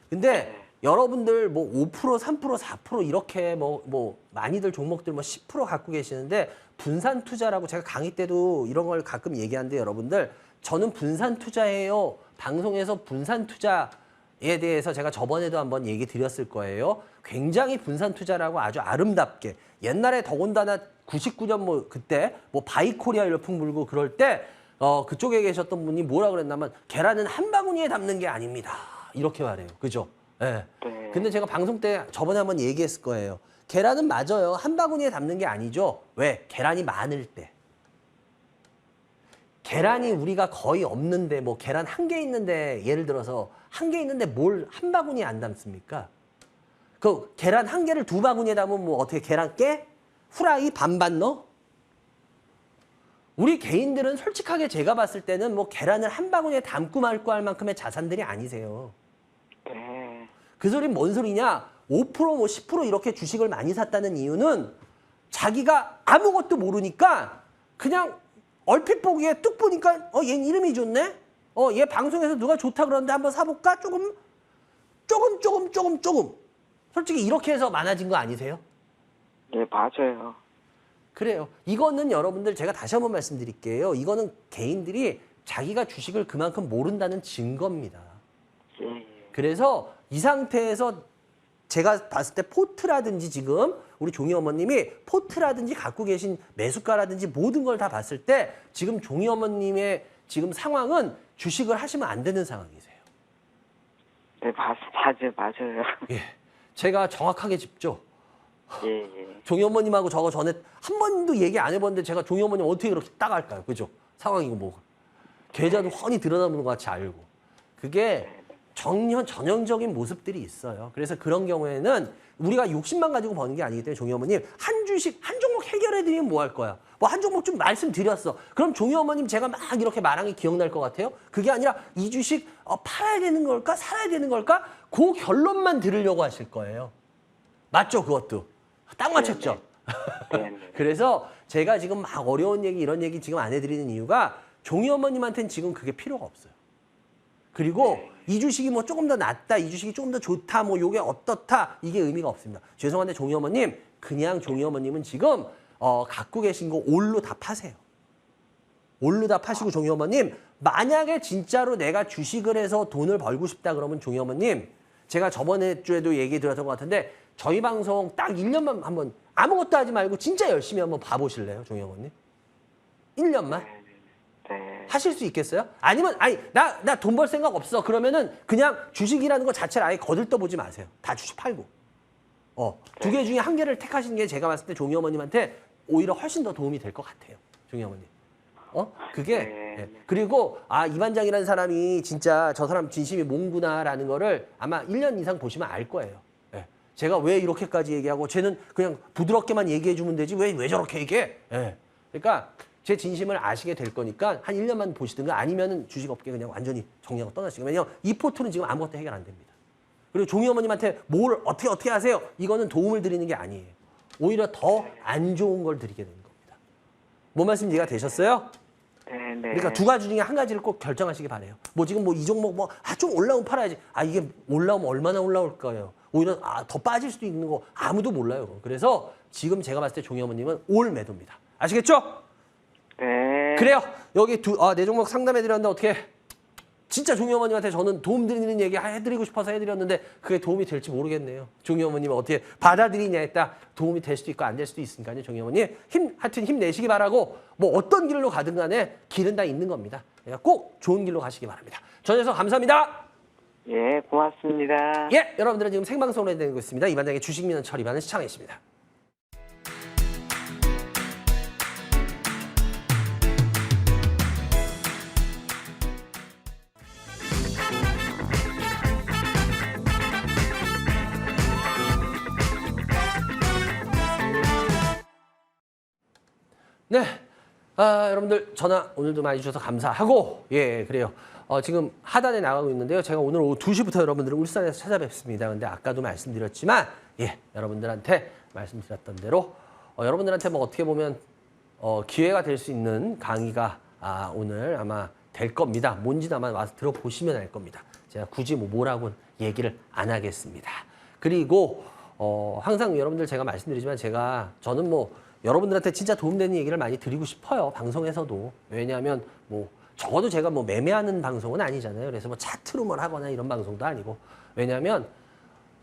근데 여러분들 뭐 5%, 3%, 4% 이렇게 뭐 많이들 종목들 뭐 10% 갖고 계시는데 분산 투자라고 제가 강의 때도 이런 걸 가끔 얘기하는데 여러분들 저는 분산 투자예요. 방송에서 분산 투자에 대해서 제가 저번에도 한번 얘기 드렸을 거예요. 굉장히 분산 투자라고 아주 아름답게 옛날에 더군다나 99년 뭐 그때 뭐 바이코리아 열풍 불고 그럴 때 그쪽에 계셨던 분이 뭐라 그랬냐면 계란은 한 바구니에 담는 게 아닙니다. 이렇게 말해요. 그죠? 예. 네. 근데 제가 방송 때 저번에 한번 얘기했을 거예요. 계란은 맞아요. 한 바구니에 담는 게 아니죠. 왜? 계란이 많을 때. 계란이 우리가 거의 없는데 뭐 계란 한 개 있는데 예를 들어서 한 개 있는데 뭘 한 바구니에 안 담습니까? 그 계란 한 개를 두 바구니에 담으면 뭐 어떻게 계란 깨? 후라이 반반 넣어? 우리 개인들은 솔직하게 제가 봤을 때는 뭐 계란을 한 바구니에 담고 말고 할 만큼의 자산들이 아니세요. 네. 그 소리는 뭔 소리냐? 5% 뭐 10% 이렇게 주식을 많이 샀다는 이유는 자기가 아무것도 모르니까 그냥 얼핏 보기에 뚝 보니까 얘 이름이 좋네? 얘 방송에서 누가 좋다 그러는데 한번 사볼까? 조금. 솔직히 이렇게 해서 많아진 거 아니세요? 네, 맞아요. 그래요. 이거는 여러분들 제가 다시 한번 말씀드릴게요. 이거는 개인들이 자기가 주식을 그만큼 모른다는 증거입니다. 예. 그래서 이 상태에서 제가 봤을 때 포트라든지 지금 우리 종희 어머님이 포트라든지 갖고 계신 매수가라든지 모든 걸 다 봤을 때 지금 종희 어머님의 지금 상황은 주식을 하시면 안 되는 상황이세요. 네, 맞아요. 예, 제가 정확하게 짚죠. 예, 예. 종희 어머님하고 저거 전에 한 번도 얘기 안 해봤는데 제가 종희 어머님 어떻게 그렇게 딱 알까요? 그죠? 상황이고 뭐가. 계좌도 훤히 들여다보는 것 같이 알고. 그게 전형적인 모습들이 있어요. 그래서 그런 경우에는 우리가 60만 가지고 버는 게 아니기 때문에 종희 어머님 한 주식, 한 종목 해결해드리면 뭐 할 거야? 뭐 한 종목 좀 말씀드렸어. 그럼 종희 어머님 제가 막 이렇게 말한 게 기억날 것 같아요? 그게 아니라 이 주식 팔아야 되는 걸까? 살아야 되는 걸까? 그 결론만 들으려고 하실 거예요. 맞죠? 그것도. 딱 맞췄죠? 네. 그래서 제가 지금 막 어려운 얘기 이런 얘기 지금 안 해드리는 이유가 종희 어머님한테는 지금 그게 필요가 없어요. 그리고 이 주식이 뭐 조금 더 낫다, 이 주식이 조금 더 좋다, 뭐 요게 어떻다 이게 의미가 없습니다. 죄송한데 종희 어머님 그냥 종희 어머님은 지금 갖고 계신 거 올로 다 파세요. 올로 다 파시고 종희 어머님 만약에 진짜로 내가 주식을 해서 돈을 벌고 싶다 그러면 종희 어머님 제가 저번에 주에도 얘기 드렸던 것 같은데 저희 방송 딱 1년만 한번 아무것도 하지 말고 진짜 열심히 한번 봐보실래요, 종희 어머님? 1년만? 네. 하실 수 있겠어요? 아니면 나 돈 벌 생각 없어. 그러면은 그냥 주식이라는 것 자체를 아예 거들떠보지 마세요. 다 주식 팔고. 두 개 중에 한 개를 택하시는 게 제가 봤을 때 종희 어머님한테 오히려 훨씬 더 도움이 될 것 같아요. 종희 어머님. 그게 예. 그리고 이 반장이라는 사람이 진짜 저 사람 진심이 뭔구나라는 거를 아마 1년 이상 보시면 알 거예요. 예. 제가 왜 이렇게까지 얘기하고 쟤는 그냥 부드럽게만 얘기해 주면 되지 왜 저렇게 얘기해? 예. 그러니까 제 진심을 아시게 될 거니까 한 1년만 보시든가 아니면은 주식업계 그냥 완전히 정리하고 떠나시고. 왜냐면 이 포트는 지금 아무것도 해결 안 됩니다. 그리고 종희 어머님한테 뭘 어떻게 하세요? 이거는 도움을 드리는 게 아니에요. 오히려 더 안 좋은 걸 드리게 되는 겁니다. 뭔 말씀 이해가 되셨어요? 네. 그러니까 두 가지 중에 한 가지를 꼭 결정하시기 바래요. 뭐 지금 뭐 이 종목 좀 올라오면 팔아야지. 이게 올라오면 얼마나 올라올 거예요. 오히려 더 빠질 수도 있는 거 아무도 몰라요. 그래서 지금 제가 봤을 때 종희 어머님은 올 매도입니다. 아시겠죠? 네. 그래요. 여기 네 종목 상담해드렸는데 어떻게 진짜 종희 어머님한테 저는 도움 드리는 얘기 해드리고 싶어서 해드렸는데 그게 도움이 될지 모르겠네요. 종희 어머님은 어떻게 받아들이냐에 따라 도움이 될 수도 있고 안 될 수도 있으니까요. 종희 어머님 하여튼 힘내시기 바라고 뭐 어떤 길로 가든 간에 길은 다 있는 겁니다. 그러니까 꼭 좋은 길로 가시기 바랍니다. 전해서 감사합니다. 예, 고맙습니다. 예, 여러분들은 지금 생방송으로 해드리고 있습니다. 이반장의 주식 민원 처리반을 시청해 주십니다. 네. 여러분들 전화 오늘도 많이 주셔서 감사하고, 예, 그래요. 지금 하단에 나가고 있는데요. 제가 오늘 오후 2시부터 여러분들을 울산에서 찾아뵙습니다. 근데 아까도 말씀드렸지만, 예, 여러분들한테 말씀드렸던 대로, 여러분들한테 뭐 어떻게 보면, 기회가 될 수 있는 강의가, 오늘 아마 될 겁니다. 뭔지는 아마 와서 들어보시면 알 겁니다. 제가 굳이 뭐라고는 얘기를 안 하겠습니다. 그리고, 항상 여러분들 제가 말씀드리지만 저는 뭐, 여러분들한테 진짜 도움되는 얘기를 많이 드리고 싶어요. 방송에서도. 왜냐하면 뭐 적어도 제가 뭐 매매하는 방송은 아니잖아요. 그래서 뭐 차트로 뭘 하거나 이런 방송도 아니고. 왜냐하면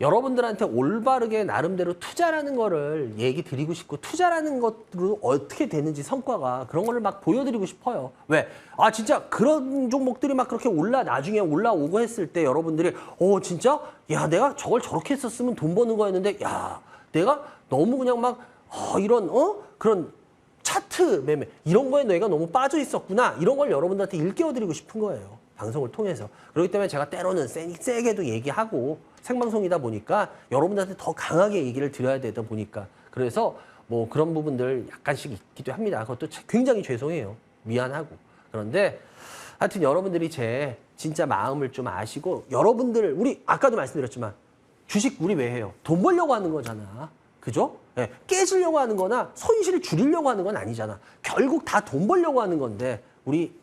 여러분들한테 올바르게 나름대로 투자라는 거를 얘기 드리고 싶고 투자라는 것으로 어떻게 되는지 성과가 그런 거를 막 보여드리고 싶어요. 왜? 진짜 그런 종목들이 막 그렇게 나중에 올라오고 했을 때 여러분들이 진짜? 야, 내가 저걸 저렇게 했었으면 돈 버는 거였는데 야, 내가 너무 그냥 막 이런 그런 차트 매매 이런 거에 너희가 너무 빠져 있었구나 이런 걸 여러분들한테 일깨워드리고 싶은 거예요. 방송을 통해서. 그렇기 때문에 제가 때로는 세게도 얘기하고 생방송이다 보니까 여러분들한테 더 강하게 얘기를 드려야 되다 보니까 그래서 뭐 그런 부분들 약간씩 있기도 합니다. 그것도 굉장히 죄송해요. 미안하고. 그런데 하여튼 여러분들이 제 진짜 마음을 좀 아시고 여러분들 우리 아까도 말씀드렸지만 주식 우리 왜 해요? 돈 벌려고 하는 거잖아. 그죠? 네, 깨지려고 하는 거나 손실을 줄이려고 하는 건 아니잖아. 결국 다 돈 벌려고 하는 건데 우리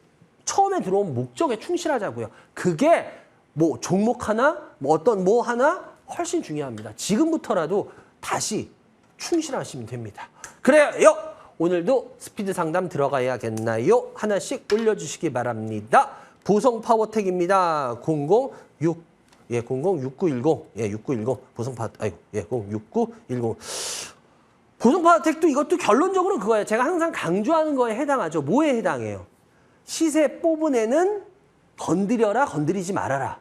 처음에 들어온 목적에 충실하자고요. 그게 뭐 종목 하나, 뭐 어떤 뭐 하나 훨씬 중요합니다. 지금부터라도 다시 충실하시면 됩니다. 그래요. 오늘도 스피드 상담 들어가야겠나요? 하나씩 올려주시기 바랍니다. 보성파워텍입니다. 0066910 6910 6910 보성파워텍도 이것도 결론적으로 그거예요. 제가 항상 강조하는 거에 해당하죠. 뭐에 해당해요? 시세 뽑은 애는 건드려라, 건드리지 말아라.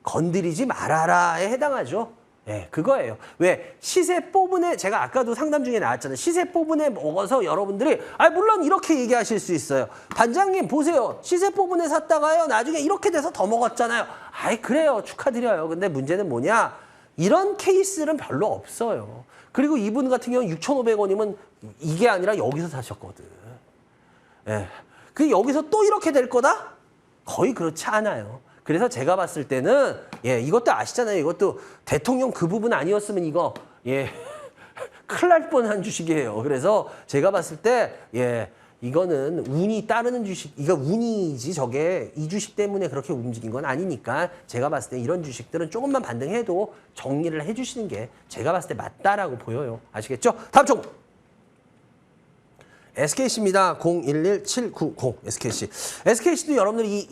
건드리지 말아라에 해당하죠. 예, 그거예요. 왜? 시세 뽑은 애, 제가 아까도 상담 중에 나왔잖아요. 시세 뽑은 애 먹어서 여러분들이, 물론 이렇게 얘기하실 수 있어요. 반장님, 보세요. 시세 뽑은 애 샀다가요. 나중에 이렇게 돼서 더 먹었잖아요. 그래요. 축하드려요. 근데 문제는 뭐냐? 이런 케이스는 별로 없어요. 그리고 이분 같은 경우는 6,500원이면 이게 아니라 여기서 사셨거든. 예. 그 여기서 또 이렇게 될 거다? 거의 그렇지 않아요. 그래서 제가 봤을 때는 이것도 아시잖아요. 이것도 대통령 그 부분 아니었으면 이거 큰일 날 뻔한 주식이에요. 그래서 제가 봤을 때 이거는 운이 따르는 주식, 이거 운이지 저게 이 주식 때문에 그렇게 움직인 건 아니니까 제가 봤을 때 이런 주식들은 조금만 반등해도 정리를 해주시는 게 제가 봤을 때 맞다라고 보여요. 아시겠죠? 다음 종 SKC입니다. 011790 SKC. SKC도 여러분들이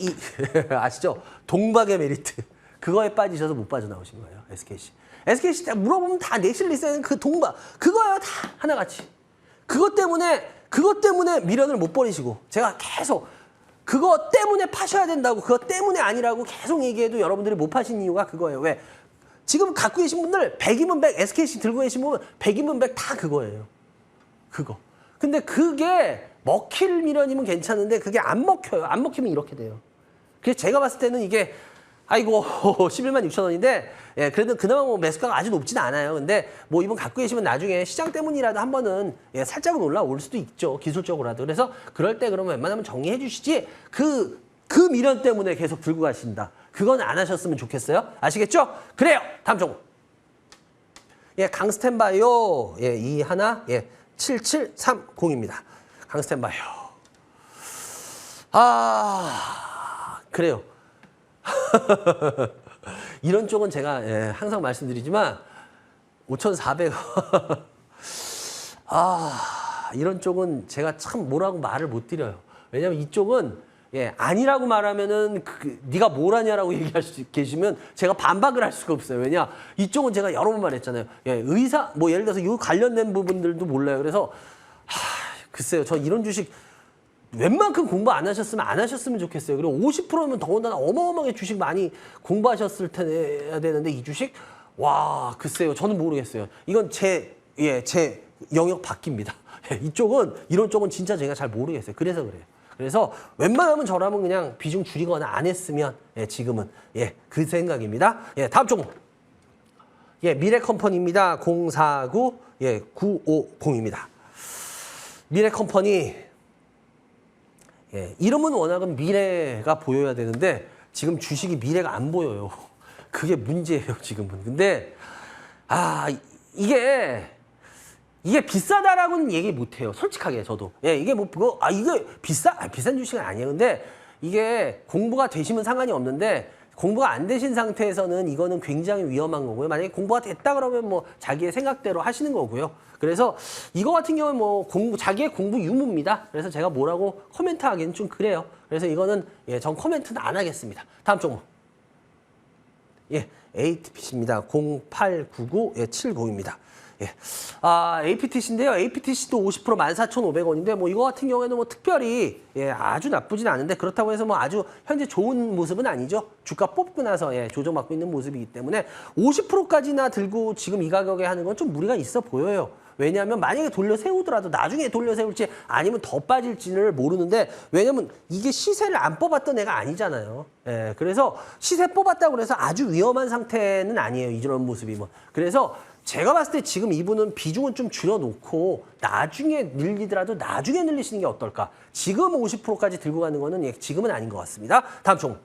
아시죠? 동박의 메리트. 그거에 빠지셔서 못 빠져나오신 거예요. SKC. SKC 딱 물어보면 다 내실리스는 그 동박. 그거예요. 다 하나같이. 그것 때문에 미련을 못 버리시고 제가 계속 그거 때문에 파셔야 된다고 그것 때문에 아니라고 계속 얘기해도 여러분들이 못 파신 이유가 그거예요. 왜? 지금 갖고 계신 분들 100이면 100 SKC 들고 계신 분은 100이면 100 다 그거예요. 그거. 근데 그게 먹힐 미련이면 괜찮은데 그게 안 먹혀요. 안 먹히면 이렇게 돼요. 그래서 제가 봤을 때는 이게 11만 6천 원인데 그래도 그나마 뭐 매수가가 아주 높지는 않아요. 근데 뭐 이분 갖고 계시면 나중에 시장 때문이라도 한 번은 살짝은 올라올 수도 있죠. 기술적으로라도. 그래서 그럴 때 그러면 웬만하면 정리해 주시지 그 미련 때문에 계속 들고 가신다. 그건 안 하셨으면 좋겠어요. 아시겠죠? 그래요. 다음 종목. 강스텐바이오. 이 하나. 7730입니다. 강스텐바이오. 그래요. 이런 쪽은 제가 항상 말씀드리지만 5,400원 이런 쪽은 제가 참 뭐라고 말을 못 드려요. 왜냐하면 이쪽은 아니라고 말하면은 네가 뭘 하냐라고 얘기할 수 계시면 제가 반박을 할 수가 없어요. 왜냐 이쪽은 제가 여러 번 말했잖아요. 의사 뭐 예를 들어서 이 관련된 부분들도 몰라요. 그래서 글쎄요. 저 이런 주식 웬만큼 공부 안 하셨으면 안 하셨으면 좋겠어요. 그리고 50%면 더군다나 어마어마하게 주식 많이 공부하셨을 테야 되는데 이 주식 글쎄요. 저는 모르겠어요. 이건 제 영역 밖입니다. 이쪽은 이런 쪽은 진짜 제가 잘 모르겠어요. 그래서 그래요. 그래서 웬만하면 저라면 그냥 비중 줄이거나 안 했으면 지금은 그 생각입니다. 다음 종목. 미래컴퍼니입니다. 049 950입니다. 미래컴퍼니 예, 이름은 워낙은 미래가 보여야 되는데 지금 주식이 미래가 안 보여요. 그게 문제예요, 지금은. 근데 이게 비싸다라고는 얘기 못 해요. 솔직하게 저도. 예, 이게 뭐 이게 비싼 주식은 아니에요. 근데 이게 공부가 되시면 상관이 없는데 공부가 안 되신 상태에서는 이거는 굉장히 위험한 거고요. 만약에 공부가 됐다 그러면 뭐 자기의 생각대로 하시는 거고요. 그래서 이거 같은 경우는 뭐 자기의 공부 유무입니다. 그래서 제가 뭐라고 코멘트하기는 좀 그래요. 그래서 이거는 전 코멘트는 안 하겠습니다. 다음 종목. 예, ATPC입니다. 089970입니다. 예. APTC인데요. APTC도 50% 14,500원인데 뭐 이거 같은 경우에는 뭐 특별히 아주 나쁘진 않은데 그렇다고 해서 뭐 아주 현재 좋은 모습은 아니죠. 주가 뽑고 나서 조정받고 있는 모습이기 때문에 50%까지나 들고 지금 이 가격에 하는 건 좀 무리가 있어 보여요. 왜냐하면 만약에 돌려 세우더라도 나중에 돌려 세울지 아니면 더 빠질지를 모르는데 왜냐면 이게 시세를 안 뽑았던 애가 아니잖아요. 예, 그래서 시세 뽑았다고 해서 아주 위험한 상태는 아니에요. 이런 모습이 뭐. 그래서 제가 봤을 때 지금 이분은 비중은 좀 줄여놓고 나중에 늘리더라도 나중에 늘리시는 게 어떨까. 지금 50%까지 들고 가는 거는 지금은 아닌 것 같습니다. 다음 종목.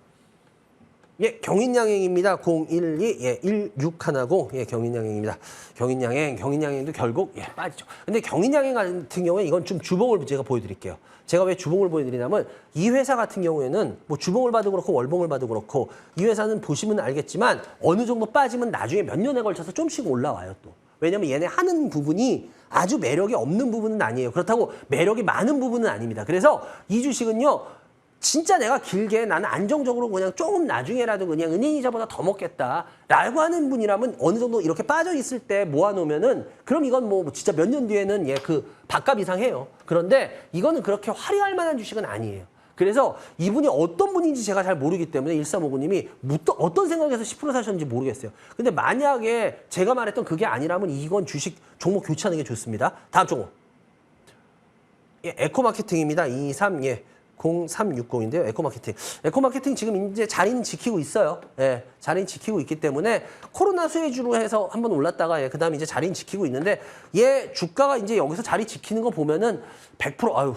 예, 경인양행입니다. 012, 1610. 경인양행입니다. 경인양행도 결국 빠지죠. 근데 경인양행 같은 경우에 이건 좀 주봉을 제가 보여드릴게요. 제가 왜 주봉을 보여드리냐면 이 회사 같은 경우에는 뭐 주봉을 봐도 그렇고 월봉을 봐도 그렇고 이 회사는 보시면 알겠지만 어느 정도 빠지면 나중에 몇 년에 걸쳐서 좀씩 올라와요 또. 왜냐면 얘네 하는 부분이 아주 매력이 없는 부분은 아니에요. 그렇다고 매력이 많은 부분은 아닙니다. 그래서 이 주식은요. 진짜 내가 길게 나는 안정적으로 그냥 조금 나중에라도 그냥 은행이자보다 더 먹겠다라고 하는 분이라면 어느 정도 이렇게 빠져 있을 때 모아놓으면은 그럼 이건 뭐 진짜 몇 년 뒤에는 그 밥값 이상 해요. 그런데 이거는 그렇게 화려할 만한 주식은 아니에요. 그래서 이분이 어떤 분인지 제가 잘 모르기 때문에 1359님이 어떤 생각에서 10% 사셨는지 모르겠어요. 근데 만약에 제가 말했던 그게 아니라면 이건 주식 종목 교체하는 게 좋습니다. 다음 종목. 에코마케팅입니다. 0360인데요. 에코마케팅. 에코마케팅 지금 이제 자리는 지키고 있어요. 예, 자리는 지키고 있기 때문에 코로나 수혜주로 해서 한번 올랐다가 그 다음에 이제 자리는 지키고 있는데 얘 주가가 이제 여기서 자리 지키는 거 보면은 100%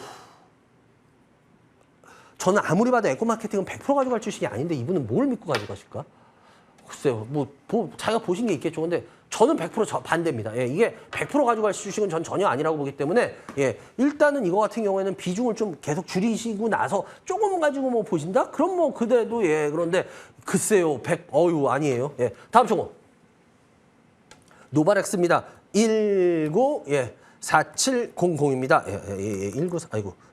저는 아무리 봐도 에코마케팅은 100% 가져갈 주식이 아닌데 이분은 뭘 믿고 가져가실까? 글쎄요. 뭐 자기가 보신 게 있겠죠. 근데 저는 100% 반대입니다. 이게 100% 가져갈 주식은 전 전혀 아니라고 보기 때문에 일단은 이거 같은 경우에는 비중을 좀 계속 줄이시고 나서 조금 가지고 뭐 보신다? 그럼 뭐 그대도 그런데 글쎄요. 아니에요. 다음 종목. 노바렉스입니다. 19470입니다.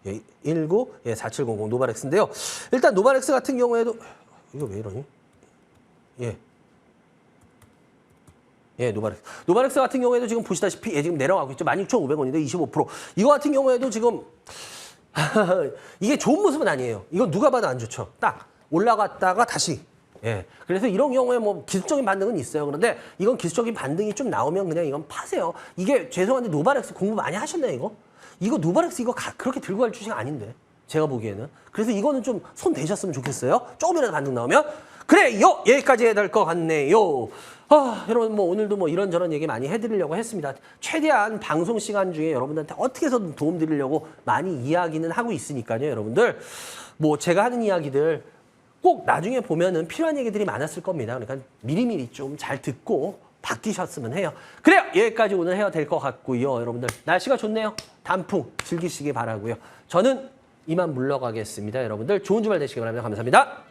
19470 노바렉스인데요. 일단 노바렉스 같은 경우에도 이거 왜 이러니? 노바렉스 같은 경우에도 지금 보시다시피 지금 내려가고 있죠. 16,500원인데 25%. 이거 같은 경우에도 지금 이게 좋은 모습은 아니에요. 이건 누가 봐도 안 좋죠. 딱 올라갔다가 다시. 그래서 이런 경우에 뭐 기술적인 반등은 있어요. 그런데 이건 기술적인 반등이 좀 나오면 그냥 이건 파세요. 이게 죄송한데 노바렉스 공부 많이 하셨나요, 이거? 이거 노바렉스 이거 그렇게 들고 갈 주식 아닌데. 제가 보기에는. 그래서 이거는 좀 손 대셨으면 좋겠어요. 조금이라도 반등 나오면. 그래요. 여기까지 해야 될 것 같네요. 여러분 뭐 오늘도 뭐 이런저런 얘기 많이 해드리려고 했습니다. 최대한 방송 시간 중에 여러분들한테 어떻게 해서든 도움 드리려고 많이 이야기는 하고 있으니까요. 여러분들 뭐 제가 하는 이야기들 꼭 나중에 보면은 필요한 얘기들이 많았을 겁니다. 그러니까 미리미리 좀 잘 듣고 바뀌셨으면 해요. 그래요. 여기까지 오늘 해야 될 것 같고요. 여러분들 날씨가 좋네요. 단풍 즐기시기 바라고요. 저는 이만 물러가겠습니다. 여러분들 좋은 주말 되시기 바랍니다. 감사합니다.